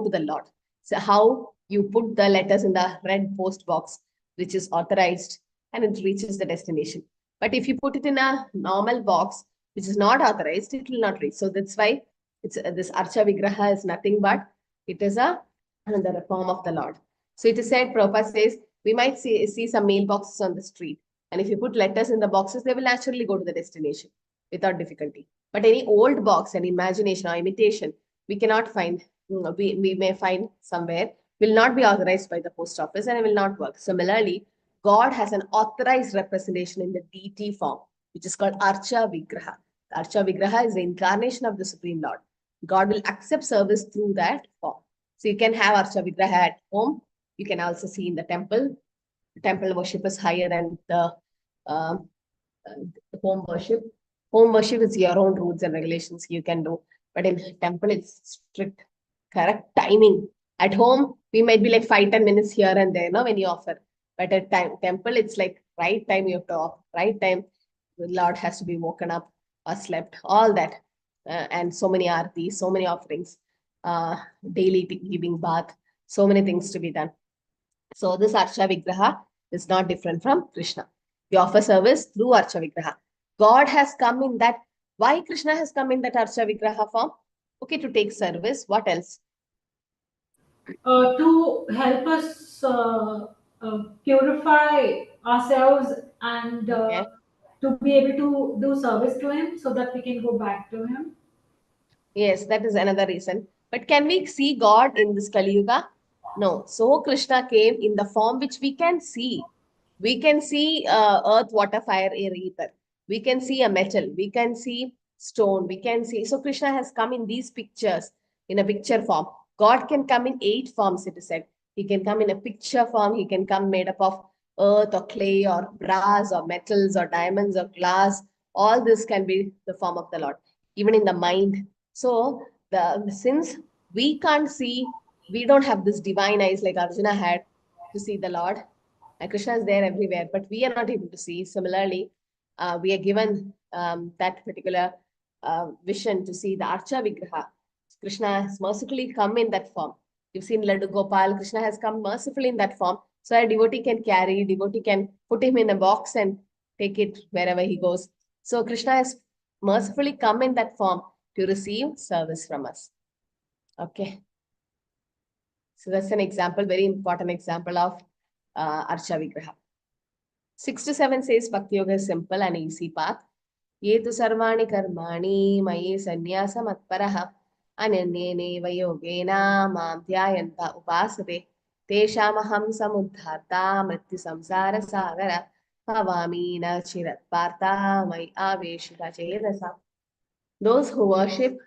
to the Lord. So how you put the letters in the red post box, which is authorized, and it reaches the destination. But if you put it in a normal box, which is not authorized, it will not reach. So that's why it's this Archa Vigraha is nothing but it is another form of the Lord. So it is said, Prabhupada says, we might see some mailboxes on the street. And if you put letters in the boxes, they will naturally go to the destination without difficulty. But any old box, an imagination or imitation, we cannot find, we may find somewhere, will not be authorized by the post office and it will not work. Similarly, God has an authorized representation in the deity form, which is called Archa Vigraha. The Archa Vigraha is the incarnation of the Supreme Lord. God will accept service through that form. So you can have Archa Vigraha at home. You can also see in the temple. The temple worship is higher than the home worship. Home worship is your own rules and regulations you can do. But in temple, it's strict, correct timing. At home, we might be like 5-10 minutes here and there, when you offer. But at temple, it's like right time you have to offer, right time. The Lord has to be woken up or slept, all that. And so many aartis, so many offerings, daily giving bath, so many things to be done. So this Archa Vigraha is not different from Krishna. We offer service through Archa Vigraha. God has come in that. Why Krishna has come in that Archa Vigraha form? Okay, to take service. What else? To help us purify ourselves and Okay. to be able to do service to him so that we can go back to him. Yes, that is another reason. But can we see God in this Kali Yuga? No. So Krishna came in the form which we can see. We can see earth, water, fire, air, ether. We can see a metal. We can see stone. We can see. So Krishna has come in these pictures, in a picture form. God can come in 8 forms, it is said. He can come in a picture form. He can come made up of earth or clay or brass or metals or diamonds or glass. All this can be the form of the Lord. Even in the mind. So since we can't see, we don't have this divine eyes like Arjuna had to see the Lord. And Krishna is there everywhere, but we are not able to see. Similarly, we are given that particular vision to see the Archa Vigraha. Krishna has mercifully come in that form. You've seen Laddu Gopal, Krishna has come mercifully in that form. So a devotee can carry, devotee can put him in a box and take it wherever he goes. So Krishna has mercifully come in that form to receive service from us. Okay. So that's an example, very important example of Archa Vigraha. 6 to 7 says Bhakti Yoga is simple and easy path. Yetu sarvani karmani mayi sannyasa matparaha ananyene vayogena mam dhyayanta upasate teshamaham samudharta mrityu samsara sagara bhavami na chirat partha mai aveshita chedasa. Those who worship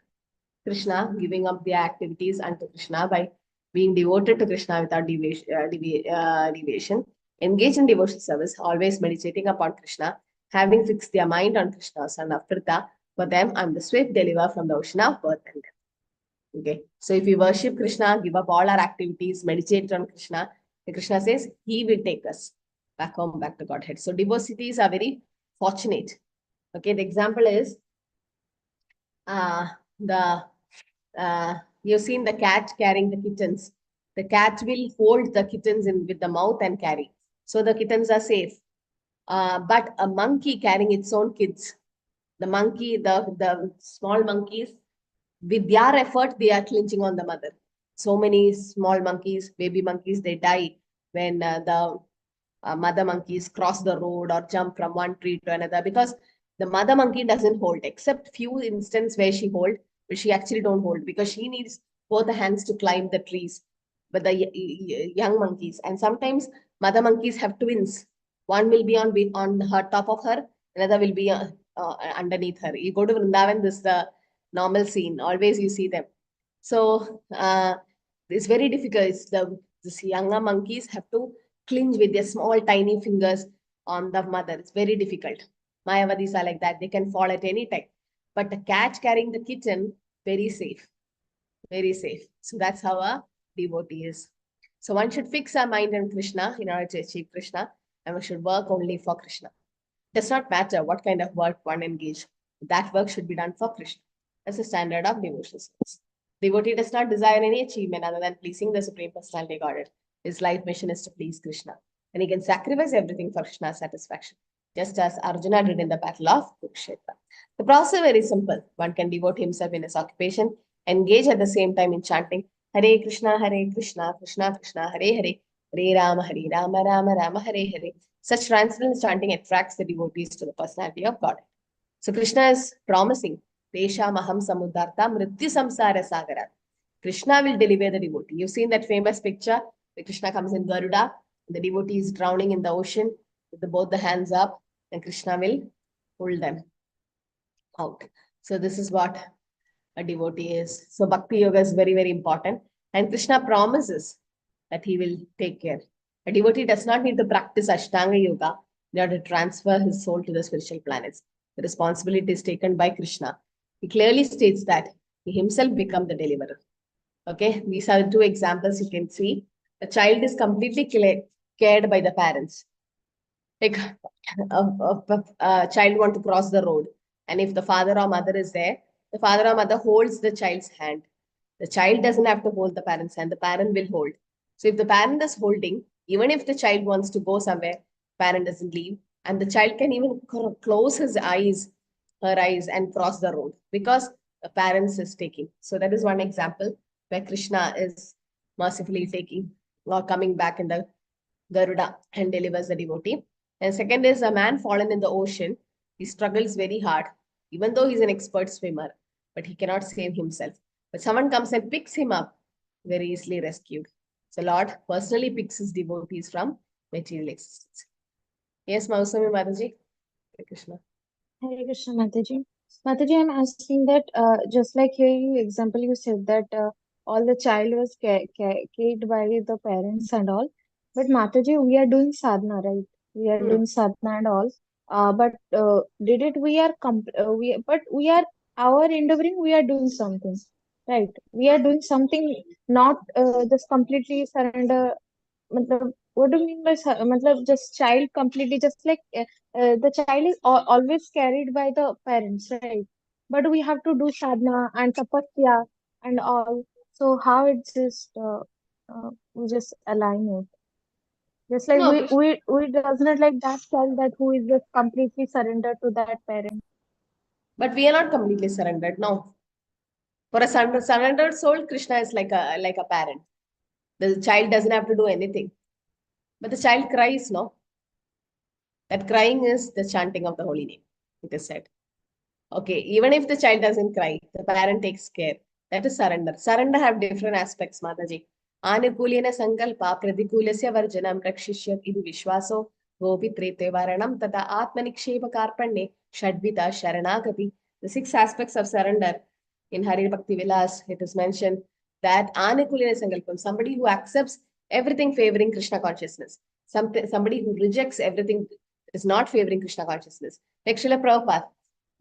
Krishna, giving up their activities unto Krishna by being devoted to Krishna without deviation, engage in devotional service, always meditating upon Krishna, having fixed their mind on Krishna, son of Krita. For them, I'm the swift deliverer from the ocean of birth and death. Okay, so if we worship Krishna, give up all our activities, meditate on Krishna, Krishna says he will take us back home, back to Godhead. So devotees are very fortunate Okay, the example is the you've seen the cat carrying the kittens. The cat will hold the kittens in with the mouth and carry. So the kittens are safe. But a monkey carrying its own kids, the monkey, the small monkeys, with their effort, they are clinching on the mother. So many small monkeys, baby monkeys, they die when the mother monkeys cross the road or jump from one tree to another, because the mother monkey doesn't hold, except few instances where she hold, but she actually don't hold because she needs both the hands to climb the trees. But the young monkeys, and sometimes mother monkeys have twins. One will be on her top of her, another will be underneath her. You go to Vrindavan, this is the normal scene. Always you see them. So it's very difficult. These younger monkeys have to clinch with their small tiny fingers on the mother. It's very difficult. Mayavadis are like that. They can fall at any time. But the cat carrying the kitten, very safe. Very safe. So that's how a devotee is. So one should fix our mind on Krishna in order to achieve Krishna, and we should work only for Krishna. It does not matter what kind of work one engage. That work should be done for Krishna. That's the standard of devotional service. Devotee does not desire any achievement other than pleasing the Supreme Personality Godhead. His life mission is to please Krishna. And he can sacrifice everything for Krishna's satisfaction, just as Arjuna did in the battle of Kurukshetra. The process is very simple. One can devote himself in his occupation, engage at the same time in chanting Hare Krishna, Krishna Krishna, Hare Hare, Hare Rama, Rama Rama, Hare Hare. Such transcendental chanting attracts the devotees to the personality of God. So Krishna is promising, Tesha Maham Samudartha Mrityu Samsara Sagarat. Krishna will deliver the devotee. You've seen that famous picture where Krishna comes in Garuda, the devotee is drowning in the ocean with both the hands up, and Krishna will pull them out. So this is what a devotee is. So Bhakti Yoga is very, very important. And Krishna promises that he will take care. A devotee does not need to practice Ashtanga Yoga in order to transfer his soul to the spiritual planets. The responsibility is taken by Krishna. He clearly states that he himself become the deliverer. Okay, these are the two examples you can see. The child is completely cared by the parents. Like a child want to cross the road, and if the father or mother is there, the father or mother holds the child's hand. The child doesn't have to hold the parent's hand, the parent will hold. So if the parent is holding, even if the child wants to go somewhere, parent doesn't leave, and the child can even close his eyes, her eyes, and cross the road because the parents is taking. So that is one example where Krishna is mercifully taking or coming back in the Garuda and delivers the devotee. And second is a man fallen in the ocean. He struggles very hard, even though he's an expert swimmer, but he cannot save himself. But someone comes and picks him up, very easily rescued. So Lord personally picks his devotees from material existence. Yes, Mausami Mataji. Hare Krishna. Hare Krishna, Mataji. Mataji, I'm asking that just like here, example, you said that all the child was cared by the parents and all. But Mataji, we are doing sadhana, right? We are doing sadhana and all. But did it? We are our endeavoring. We are doing something, right? We are doing something, not just completely surrender. What do you mean by just child completely, just like the child is always carried by the parents, right? But we have to do sadhana and tapasya and all. So how it's just we just align it. Just like No, we does not like that child that who is just completely surrendered to that parent. but we are not completely surrendered. No. For a surrendered soul, Krishna is like a parent. The child doesn't have to do anything. But the child cries, no? That crying is the chanting of the holy name, it is said. Okay, even if the child doesn't cry, the parent takes care. That is surrender. Surrender have different aspects, Mataji. Anukulena sankalpa pradikulasya varjanam rakshishyat idu vishwaso gopitrete varanam tata atmaniksheva karpanne shadvita sharanagati. The 6 aspects of surrender in Hari Bhakti Vilas, it is mentioned that Anukulena sankalpam, somebody who accepts everything favoring Krishna consciousness. Somebody who rejects everything that is not favoring Krishna consciousness. Like Srila Prabhupada.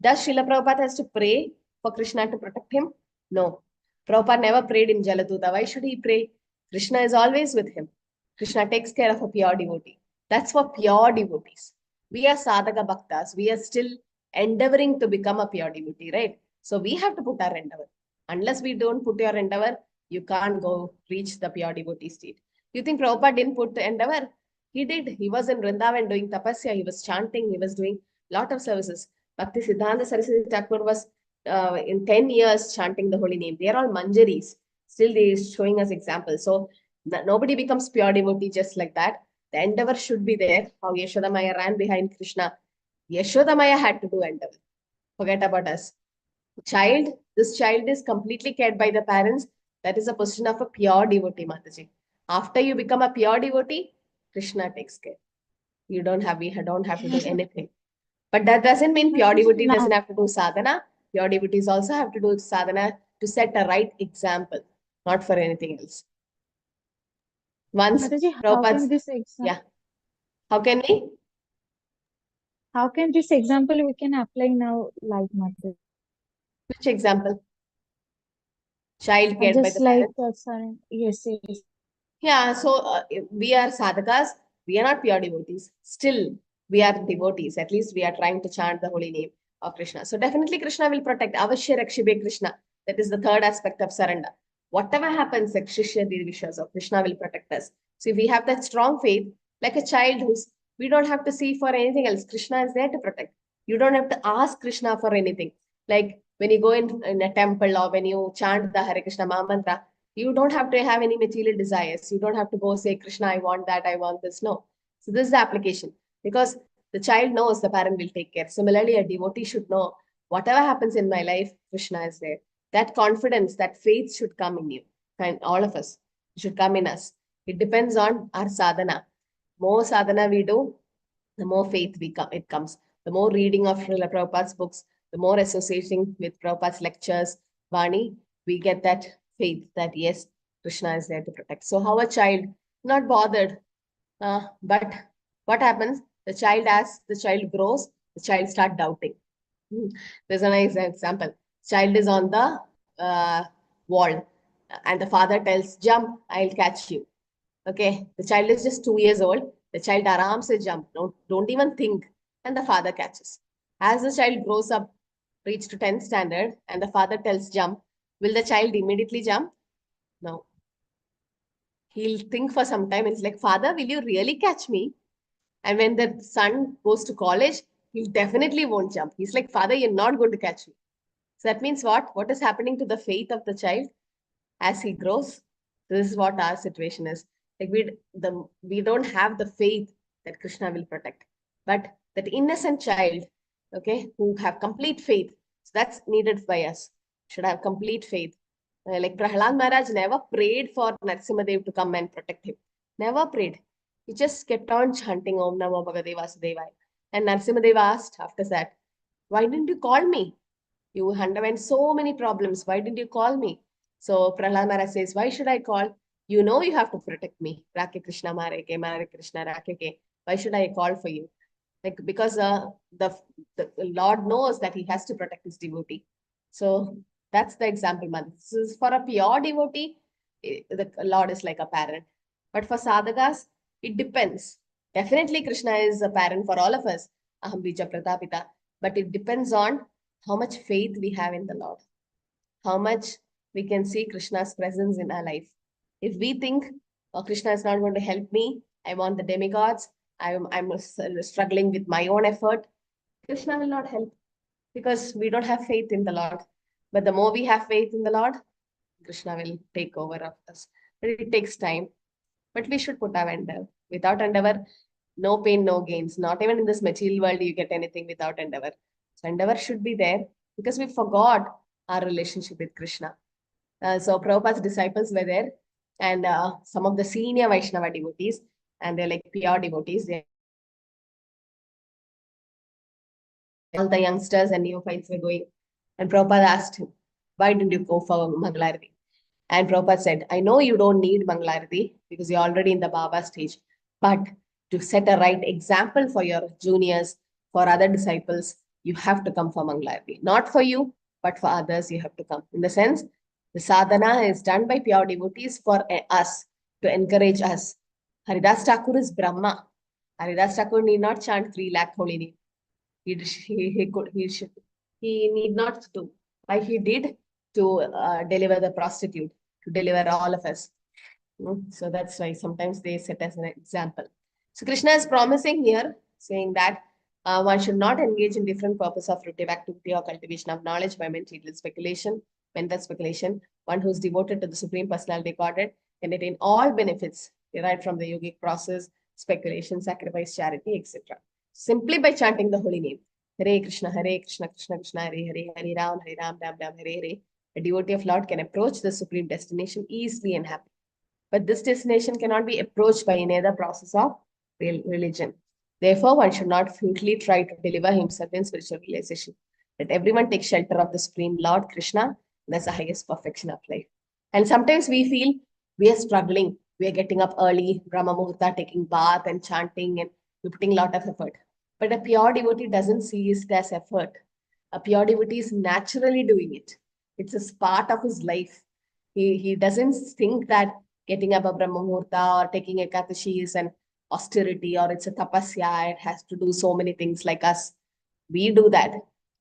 Does Srila Prabhupada has to pray for Krishna to protect him? No. Prabhupada never prayed in Jaladuta. Why should he pray? Krishna is always with him. Krishna takes care of a pure devotee. That's for pure devotees. We are sadhaka bhaktas. We are still endeavoring to become a pure devotee, right? So we have to put our endeavor. Unless we don't put your endeavor, you can't go reach the pure devotee state. You think Prabhupada didn't put the endeavor? He did. He was in Vrindavan doing tapasya. He was chanting. He was doing lot of services. Bhakti Siddhanta Saraswati Thakur was in 10 years chanting the holy name. They are all manjaris. Still, they is showing us examples. So nobody becomes pure devotee just like that. The endeavor should be there. How Yashodamaya ran behind Krishna. Yashodamaya had to do endeavor. Forget about us. This child is completely cared by the parents. That is a position of a pure devotee, Mataji. After you become a pure devotee, Krishna takes care. We don't have to do anything. But that doesn't mean pure devotee doesn't have to do sadhana. Pure devotees also have to do sadhana to set a right example, not for anything else. Once Mataji, how can we? How can this example we can apply now, like Mataji? Which example? Child cared by Just the like parents. yes. Yeah, so we are sadhakas, we are not pure devotees. Still, we are devotees. At least we are trying to chant the holy name of Krishna. So definitely Krishna will protect. Avashya Rakshibe Krishna. That is the third aspect of surrender. Whatever happens, Rakshishya Dirvishas of Krishna will protect us. So if we have that strong faith, like a child we don't have to see for anything else. Krishna is there to protect. You don't have to ask Krishna for anything. Like when you go in a temple or when you chant the Hare Krishna Maha Mantra, you don't have to have any material desires. You don't have to go say, Krishna, I want that, I want this. No. So this is the application. Because the child knows the parent will take care. Similarly, a devotee should know whatever happens in my life, Krishna is there. That confidence, that faith should come in you. And all of us should come in us. It depends on our sadhana. More sadhana we do, the more faith it comes. The more reading of Srila Prabhupada's books, the more associating with Prabhupada's lectures, Vani, we get that faith that yes, Krishna is there to protect. So how a child, not bothered, but what happens? As the child grows, the child start doubting. There's a nice example. Child is on the wall and the father tells, jump, I'll catch you. Okay, the child is just 2 years old. The child aram se jump, don't even think, and the father catches. As the child grows up, reach to 10th standard, and the father tells jump, will the child immediately jump? No. He'll think for some time. It's like, father, will you really catch me? And when the son goes to college, he definitely won't jump. He's like, father, you're not going to catch me. So that means what? What is happening to the faith of the child as he grows? This is what our situation is. Like we don't have the faith that Krishna will protect. But that innocent child, okay, who have complete faith, so that's needed by us. Should have complete faith. Like Prahlad Maharaj never prayed for Narasimhadev to come and protect him. Never prayed. He just kept on chanting Om Namo Bhagavate Vasudevaya. And Narasimhadev asked after that, why didn't you call me? You underwent so many problems. Why didn't you call me? So Prahlad Maharaj says, why should I call? You know you have to protect me. Rakhe Krishna Mare Ke, Mare Krishna Rakhe Ke. Why should I call for you? Like because the Lord knows that he has to protect his devotee. So that's the example, man. This is for a pure devotee, the Lord is like a parent. But for sadhakas, it depends. Definitely Krishna is a parent for all of us. Aham bija pratapita. But it depends on how much faith we have in the Lord. How much we can see Krishna's presence in our life. If we think, oh, Krishna is not going to help me, I want the demigods, I'm struggling with my own effort, Krishna will not help because we don't have faith in the Lord. But the more we have faith in the Lord, Krishna will take over of us. But it takes time. But we should put our endeavor. Without endeavor, no pain, no gains. Not even in this material world you get anything without endeavor. So endeavor should be there because we forgot our relationship with Krishna. So Prabhupada's disciples were there and some of the senior Vaishnava devotees, and they're like pure devotees. All the youngsters and neophytes were going. And Prabhupada asked him, why didn't you go for Mangalarati? And Prabhupada said, I know you don't need Mangalarati because you're already in the Baba stage. But to set a right example for your juniors, for other disciples, you have to come for Mangalarati. Not for you, but for others, you have to come. In the sense, the sadhana is done by pure devotees for us, to encourage us. Haridas Thakur is Brahma. Haridas Thakur need not chant 3 lakh holy name. he need not do. Why he did to deliver the prostitute, to deliver all of us. So that's why sometimes they set as an example. So Krishna is promising here, saying that one should not engage in different purpose of fruitive activity or cultivation of knowledge by mental speculation. One who is devoted to the Supreme Personality Godhead can attain all benefits derived from the yogic process, speculation, sacrifice, charity, etc. Simply by chanting the holy name. Hare Krishna, Krishna Krishna, Hare Hare, Hare Ram, Ram Ram, Hare Hare. A devotee of Lord can approach the supreme destination easily and happily. But this destination cannot be approached by any other process of religion. Therefore, one should not futilely try to deliver himself in spiritual realization. Let everyone take shelter of the Supreme Lord Krishna. That's the highest perfection of life. And sometimes we feel we are struggling. We are getting up early, Brahma Muhurta, taking bath and chanting, and we're putting a lot of effort. But a pure devotee doesn't see it as effort. A pure devotee is naturally doing it. It's a part of his life. He doesn't think that getting up a Brahma Muhurta or taking Ekadashi is an austerity or it's a tapasya. It has to do so many things like us. We do that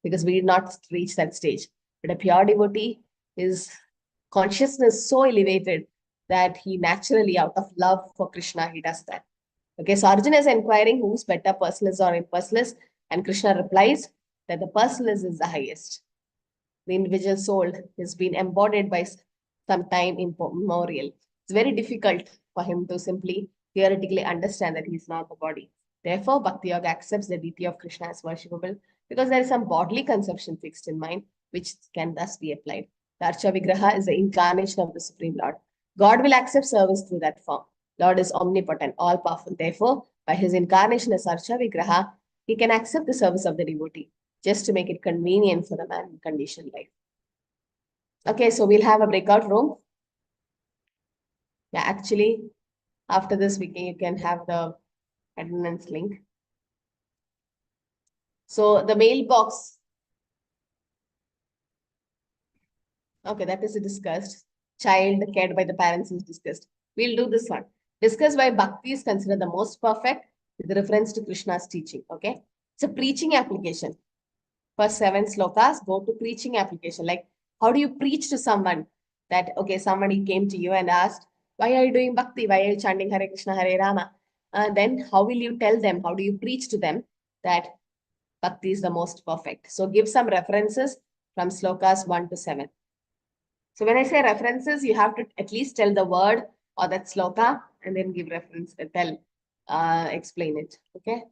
because we did not reach that stage. But a pure devotee, his consciousness so elevated that he naturally, out of love for Krishna, he does that. Okay, so Arjuna is inquiring who's better, personalist or impersonalist, and Krishna replies that the personalist is the highest. The individual soul has been embodied by some time immemorial. It's very difficult for him to simply theoretically understand that he's not the body. Therefore, Bhakti Yoga accepts the deity of Krishna as worshipable because there is some bodily conception fixed in mind, which can thus be applied. The Archa Vigraha is the incarnation of the Supreme Lord. God will accept service through that form. Lord is omnipotent, all-powerful. Therefore, by his incarnation as Archa Vigraha, he can accept the service of the devotee, just to make it convenient for the man in conditioned life. Okay, so we'll have a breakout room. Yeah, actually, after this, you can have the attendance link. So the mailbox. Okay, that is discussed. Child cared by the parents is discussed. We'll do this one. Discuss why Bhakti is considered the most perfect with reference to Krishna's teaching. Okay, it's a preaching application. First 7 slokas go to preaching application. Like, how do you preach to someone that, okay, somebody came to you and asked, why are you doing Bhakti? Why are you chanting Hare Krishna, Hare Rama? Then how will you tell them? How do you preach to them that Bhakti is the most perfect? So give some references from slokas 1 to 7. So when I say references, you have to at least tell the word or that sloka and then give reference, explain it. Okay.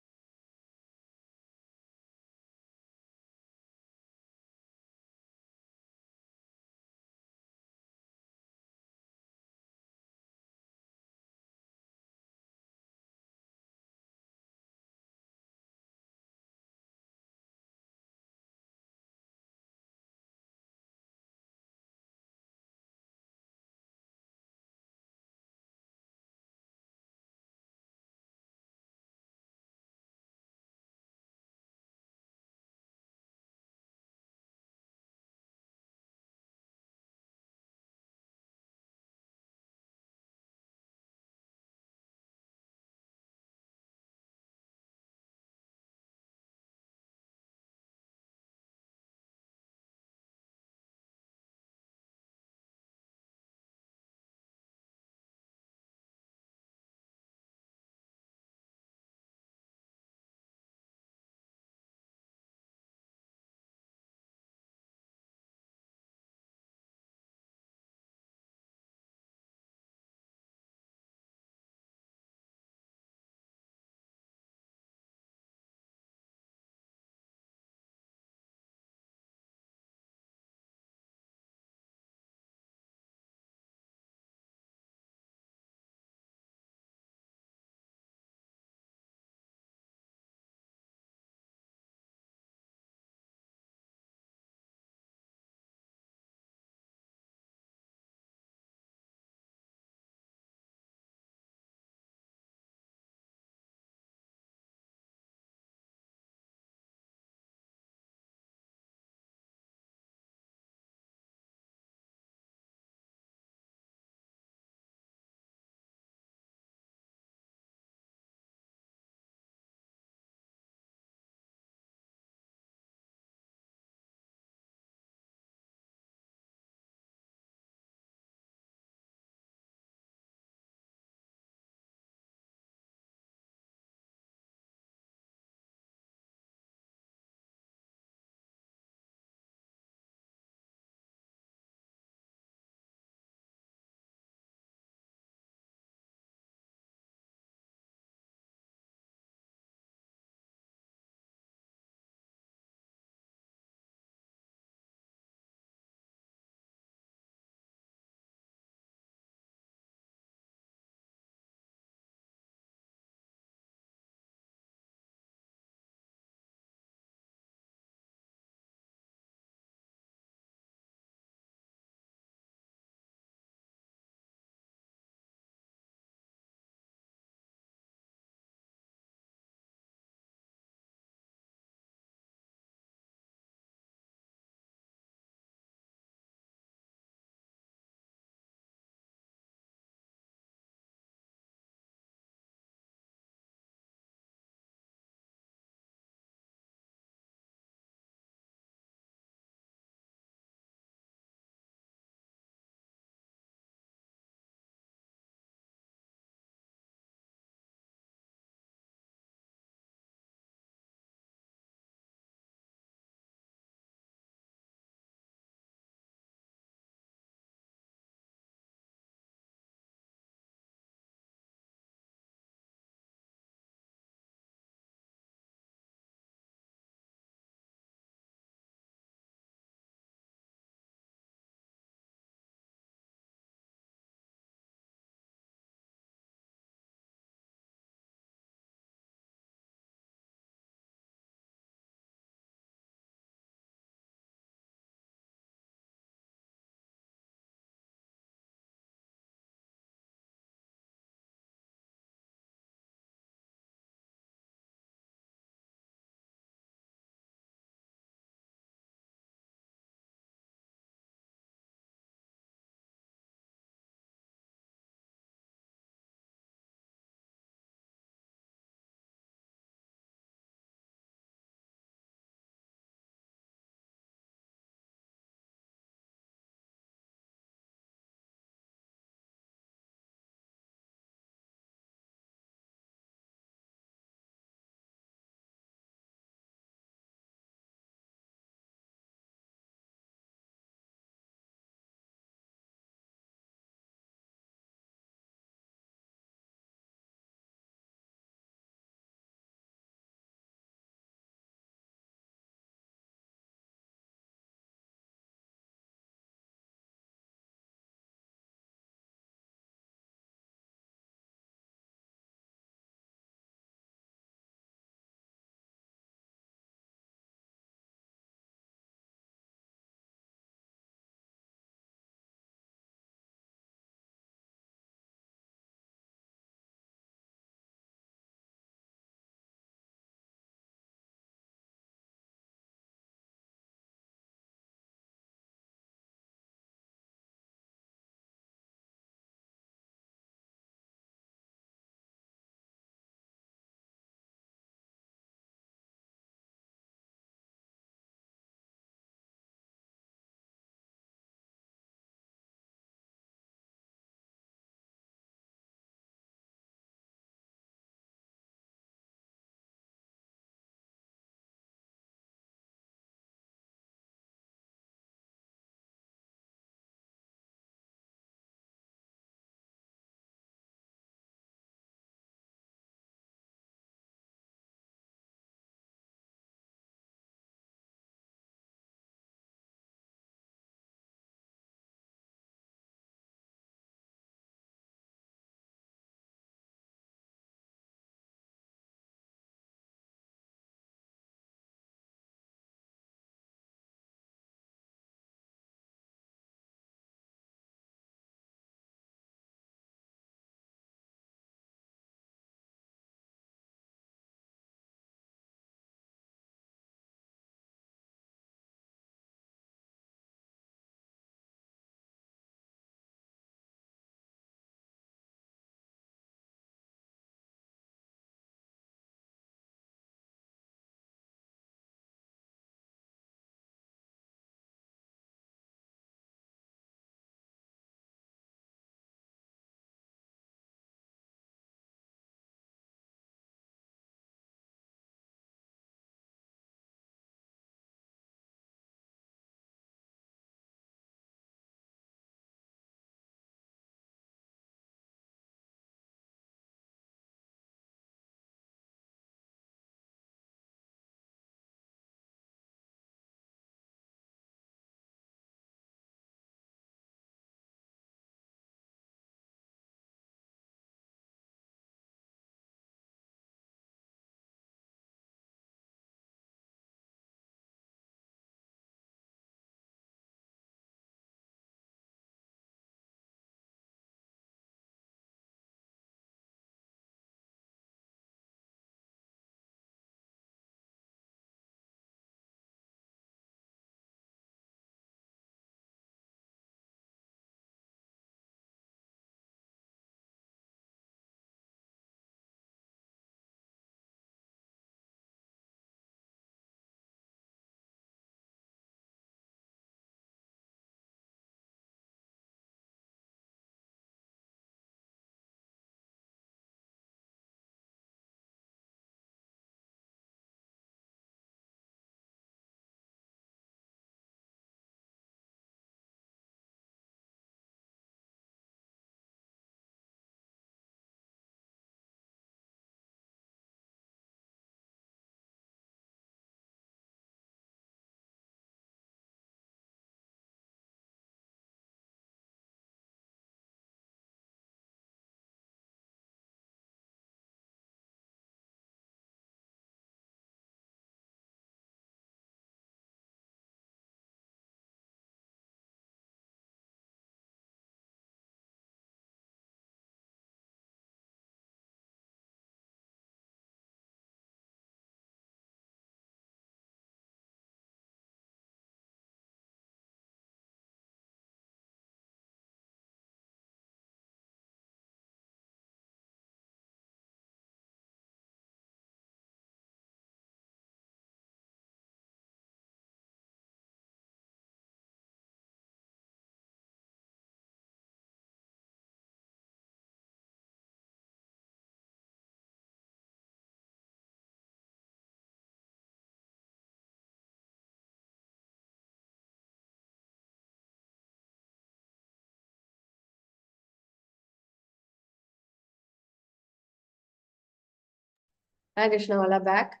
Hi, Krishna, all are back.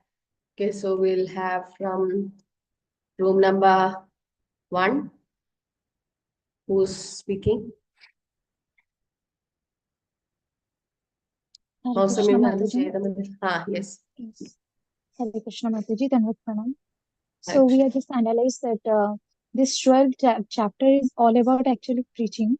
Okay, so we'll have from room number 1. Who's speaking? Hare Mausami Krishna Mataji. Mataji. Yes. Yes. Hare Krishna Mataji, Dhanavad Pranam. Hare So we Krishna. have just analyzed that this 12th chapter is all about actually preaching,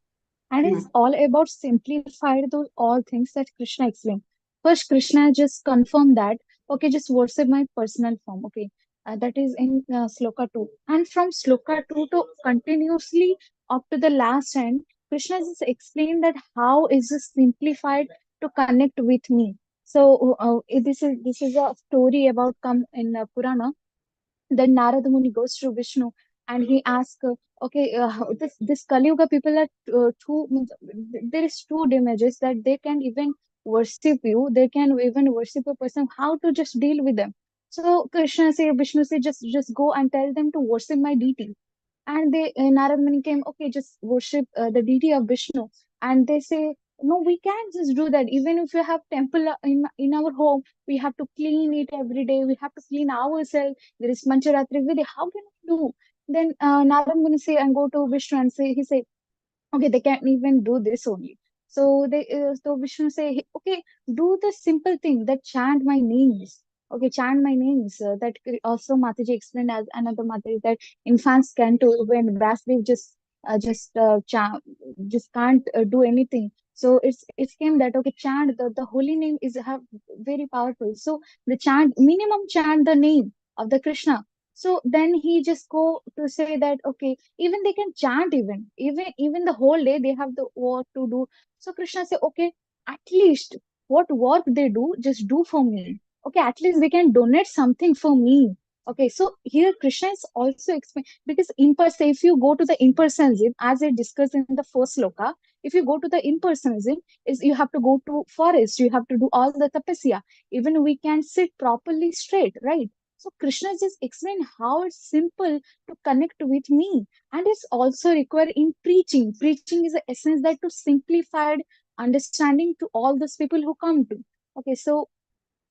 and it's all about simplified those all things that Krishna explained. First, Krishna just confirmed that, okay, just worship my personal form. Okay, that is in Sloka 2. And from Sloka 2 to continuously up to the last end, Krishna just explained that how is this simplified to connect with me. So this is a story about come in Purana. Then Narada Muni goes to Vishnu and he asks, okay, this Kali Yuga people are there is two images that they can even worship you, they can even worship a person. How to just deal with them? So Krishna say, Vishnu say, just go and tell them to worship my deity. And they Narad Muni came, okay, just worship the deity of Vishnu. And they say, no, we can't just do that. Even if you have temple in our home, we have to clean it every day. We have to clean ourselves. There is Mancharatri Vidya. How can we do? Then Narad Muni say and go to Vishnu and say, he say, okay, they can't even do this only. So Vishnu say, okay, do the simple thing that chant my names. Okay, chant my names. That also Mataji explained as another Mataji that infants can do when Vasdev just can't do anything. So it came that, okay, chant the holy name is have very powerful. So the chant minimum chant the name of the Krishna. So then he just go to say that, okay, even they can chant, even the whole day they have the work to do. So Krishna say, okay, at least what work they do, just do for me. Okay, at least they can donate something for me. Okay, so here Krishna is also explain, because if you go to the impersonalism, as I discussed in the first sloka, if you go to the impersonalism, is you have to go to forest, you have to do all the tapasya. Even we can sit properly straight, right? So Krishna just explained how it's simple to connect with me, and it's also required in preaching. Preaching is the essence that to simplified understanding to all those people who come to. Okay, so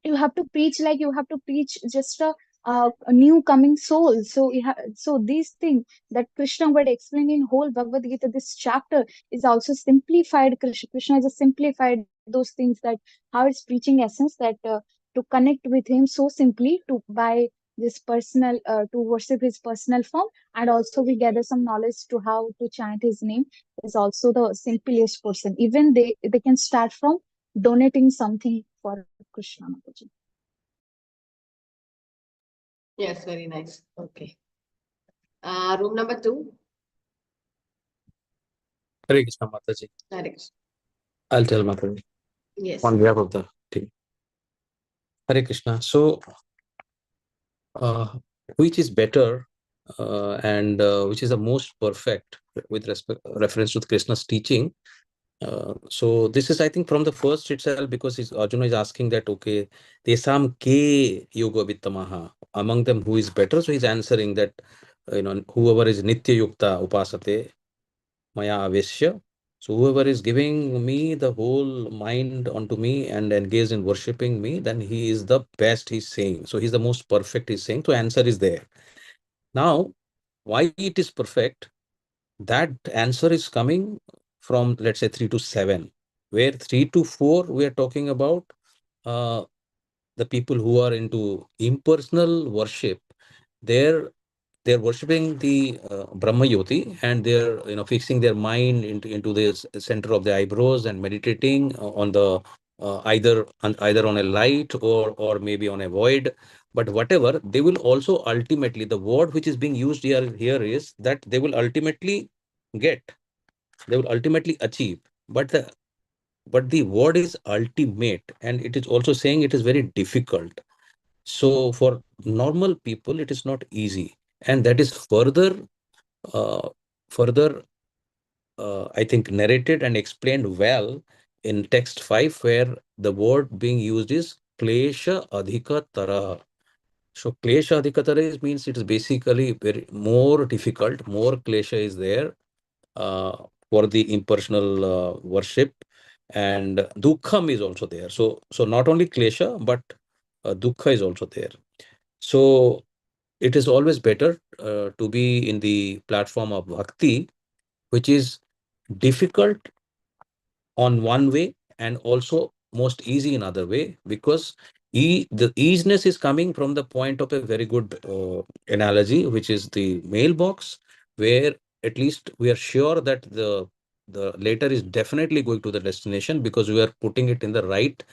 you have to preach like you have to preach just a new coming soul. So these things that Krishna would explain in whole Bhagavad Gita, this chapter is also simplified. Krishna just simplified those things, that how it's preaching essence, that to connect with him so simply to by this personal to worship his personal form, and also we gather some knowledge to how to chant his name is also the simplest person. Even they can start from donating something for Krishna Mataji. Yes, very nice. Okay. Room number 2. Hare Krishna Mataji. Hare Krishna. I'll tell Mataji Yes. on behalf of the team. Hare Krishna. So, which is better and which is the most perfect with reference to Krishna's teaching? So this is, I think, from the first itself, because Arjuna is asking that, okay, tesam ke yoga vittamaha, among them who is better. So he's answering that, whoever is nitya yukta upasate maya avesya. So whoever is giving me the whole mind onto me and engaged in worshipping me, then he is the best, he's saying. So he's the most perfect, he's saying. So answer is there. Now, why it is perfect? That answer is coming from, let's say, 3 to 7, where 3 to 4 we are talking about uh, the people who are into impersonal worship. They're worshipping the Brahma Yoti, and they're fixing their mind into the center of the eyebrows and meditating on the either on a light or maybe on a void. But whatever, they will also ultimately, the word which is being used here is that they will ultimately get, they will ultimately achieve. But the word is ultimate, and it is also saying it is very difficult. So for normal people, it is not easy, and that is uh, further, I think, narrated and explained well in text 5, where the word being used is klesha adhika tara. So klesha adhika tara means it is basically very more difficult, more klesha is there uh, for the impersonal worship, and dukkham is also there. So not only klesha, but dukkha is also there. So it is always better to be in the platform of bhakti, which is difficult on one way and also most easy in other way, because the easiness is coming from the point of a very good analogy, which is the mailbox, where at least we are sure that the letter is definitely going to the destination because we are putting it in the right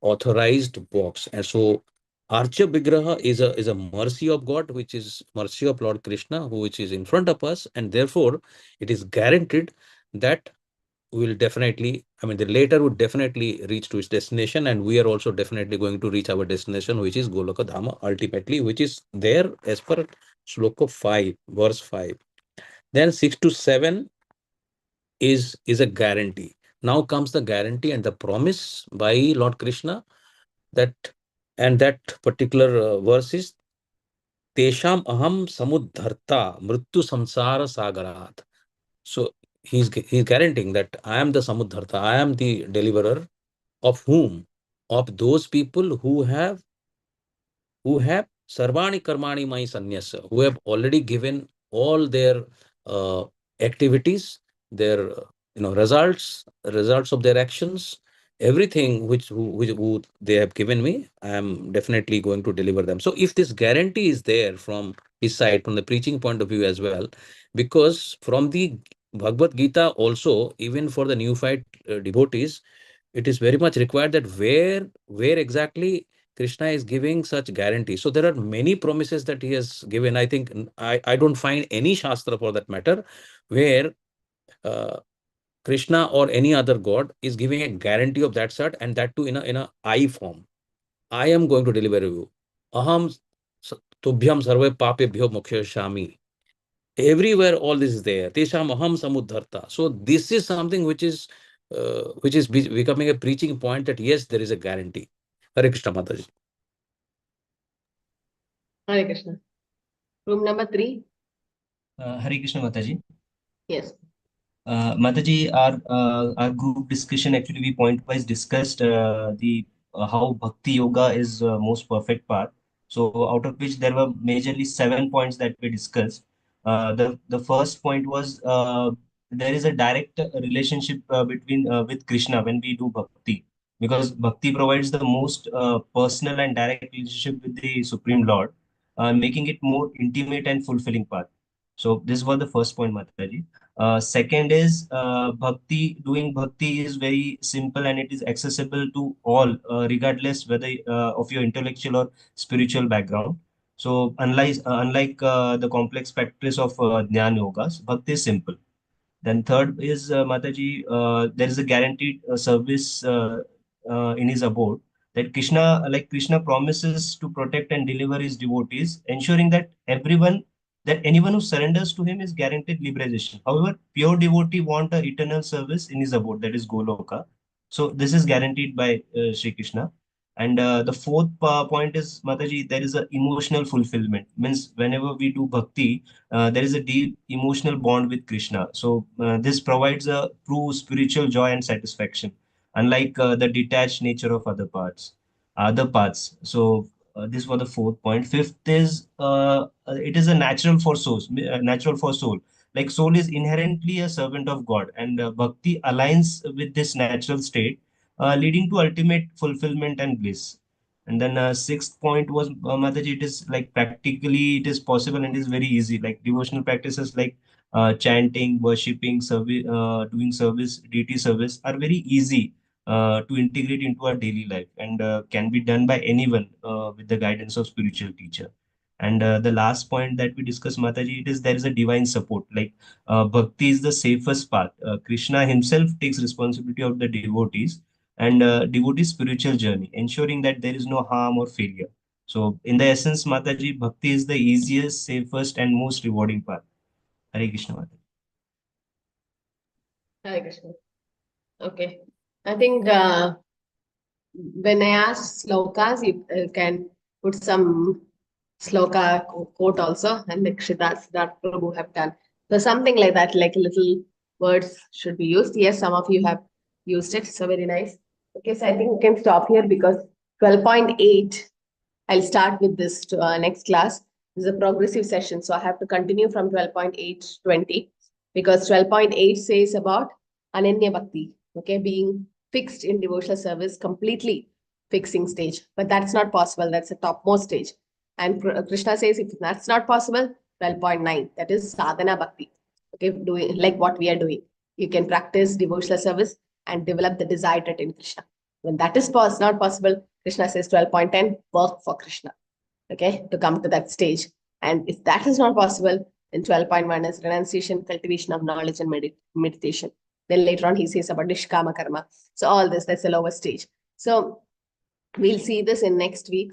authorized box. And so Archa Vigraha is a mercy of God, which is mercy of Lord Krishna, which is in front of us, and therefore it is guaranteed that will definitely, I mean, the later would definitely reach to its destination, and we are also definitely going to reach our destination, which is Goloka Dhama ultimately, which is there as per Shloka 5, verse 5. Then 6 to 7 is a guarantee. Now comes the guarantee and the promise by Lord Krishna that, and that particular verse is Tesham aham samudharta mrityu samsara sagarat. So he's guaranteeing that I am the samudharta, I am the deliverer of whom? Of those people who have sarvani karmani mai sanyasa, who have already given all their uh, activities, their results of their actions, everything who they have given me, I am definitely going to deliver them. So if this guarantee is there from his side, from the preaching point of view as well, because from the Bhagavad Gita also, even for the neophyte devotees, it is very much required that where exactly Krishna is giving such guarantee. So there are many promises that he has given. I think I don't find any shastra for that matter where uh, Krishna or any other god is giving a guarantee of that sort, and that too in a I form. I am going to deliver you. Aham tubhyam sarve papebhyo mokshayami. Everywhere all this is there. Tesham aham samudharta. So this is something which is becoming a preaching point that yes, there is a guarantee. Hare Krishna Mataji. Hare Krishna. Room number 3. Hare Krishna Mataji. Yes. Mataji, our group discussion actually we point wise discussed the how Bhakti Yoga is most perfect path. So out of which there were majorly 7 points that we discussed. The first point was there is a direct relationship between with Krishna when we do Bhakti, because Bhakti provides the most personal and direct relationship with the Supreme Lord, making it more intimate and fulfilling path. So this was the first point, Mataji. Second is doing bhakti is very simple and it is accessible to all, regardless whether of your intellectual or spiritual background. So unlike the complex practice of Jnana Yogas, bhakti is simple. Then third is Mataji, there is a guaranteed service in his abode, that Krishna promises to protect and deliver his devotees, ensuring that anyone who surrenders to him is guaranteed liberation. However, pure devotee want a eternal service in his abode, that is Goloka. So this is guaranteed by Sri Krishna. And the fourth point is Mataji, there is a emotional fulfillment. Means whenever we do bhakti, there is a deep emotional bond with Krishna. So this provides a true spiritual joy and satisfaction, unlike the detached nature of other paths. So this was the fourth point. Fifth is it is a natural for soul. Like soul is inherently a servant of God, and bhakti aligns with this natural state, leading to ultimate fulfillment and bliss. And then sixth point was Mataji, it is like practically it is possible and it is very easy. Like devotional practices like chanting, worshipping, doing service, deity service are very easy to integrate into our daily life, and can be done by anyone with the guidance of spiritual teacher. And the last point that we discussed, Mataji, it is there is a divine support. Like bhakti is the safest path. Krishna himself takes responsibility of the devotees and devotee spiritual journey, ensuring that there is no harm or failure. So, in the essence, Mataji, bhakti is the easiest, safest, and most rewarding path. Hare Krishna Mataji. Hare Krishna. Okay. I think when I ask slokas, you can put some sloka quote also, and like Siddharth Prabhu have done. So something like that, like little words should be used. Yes, some of you have used it. So very nice. Okay, so I think we can stop here because 12.8 I'll start with this next class. This is a progressive session. So I have to continue from 12.8 to 20 because 12.8 says about Ananya Bhakti, okay, being fixed in devotional service, completely fixing stage. But that's not possible. That's the topmost stage. And Krishna says if that's not possible, 12.9, that is Sadhana Bhakti, okay, doing like what we are doing. You can practice devotional service and develop the desire to attain Krishna. When that is not possible, Krishna says 12.10, work for Krishna, okay, to come to that stage. And if that is not possible, then 12.1 is renunciation, cultivation of knowledge and meditation. Then later on, he says about Nishkama Karma. So all this, that's the lower stage. So we'll see this in next week.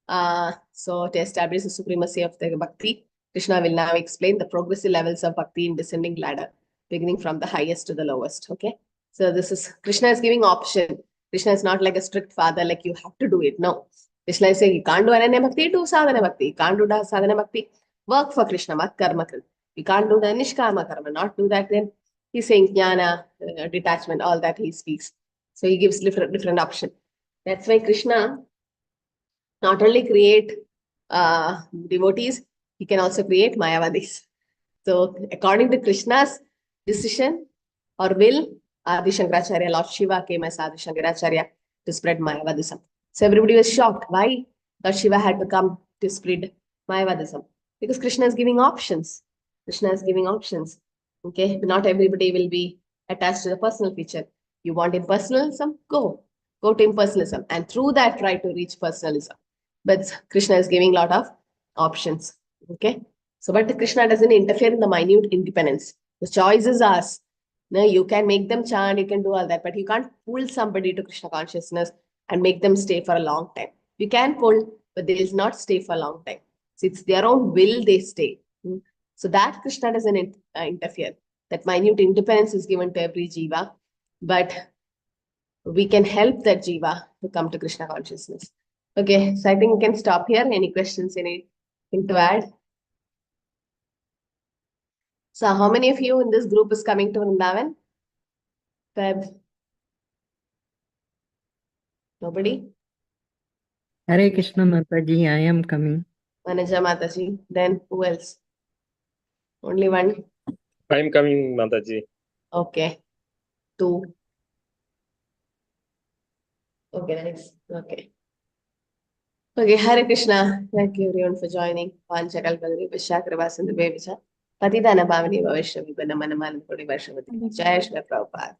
So to establish the supremacy of the Bhakti, Krishna will now explain the progressive levels of Bhakti in descending ladder, beginning from the highest to the lowest, okay? So this is, Krishna is giving option. Krishna is not like a strict father, like you have to do it. No. Krishna is saying, you can't do Ananya Bhakti, do Sadhana Bhakti. You can't do Sadhana Bhakti, work for Krishna, mat karma krit. You can't do the Nishkama Karma, not do that. Then he's saying jnana, detachment, all that he speaks. So he gives different option. That's why Krishna not only create devotees, he can also create Mayavadis. So according to Krishna's decision or will, Adi Shankaracharya, Lord Shiva came as Adi Shankaracharya to spread Mayavadism. So everybody was shocked. Why Lord Shiva had to come to spread Mayavadism? Because Krishna is giving options. Krishna is giving options. Okay, not everybody will be attached to the personal feature. You want impersonalism? Go to impersonalism. And through that, try to reach personalism. But Krishna is giving a lot of options. Okay. So, but Krishna doesn't interfere in the minute independence. The choice is ours. No, you can make them chant, you can do all that, but you can't pull somebody to Krishna consciousness and make them stay for a long time. You can pull, but they will not stay for a long time. So it's their own will they stay. So that Krishna doesn't interfere. That minute independence is given to every jiva, but we can help that jiva to come to Krishna consciousness. Okay, so I think we can stop here. Any questions, anything to add? So how many of you in this group is coming to Vrindavan? Feb? Nobody? Hare Krishna Mataji, I am coming. Manaja Mataji. Then who else? Only one? I am coming, Mataji. Okay. 2. Okay, nice. Okay. Okay, Hare Krishna. Thank you everyone for joining. Panchakalpadari Vishakravasandhu Bevicha. Patidana Bhavani Vaishnavi Banamana Malapuri Vaishnavi. Jai Shri Prabhupada.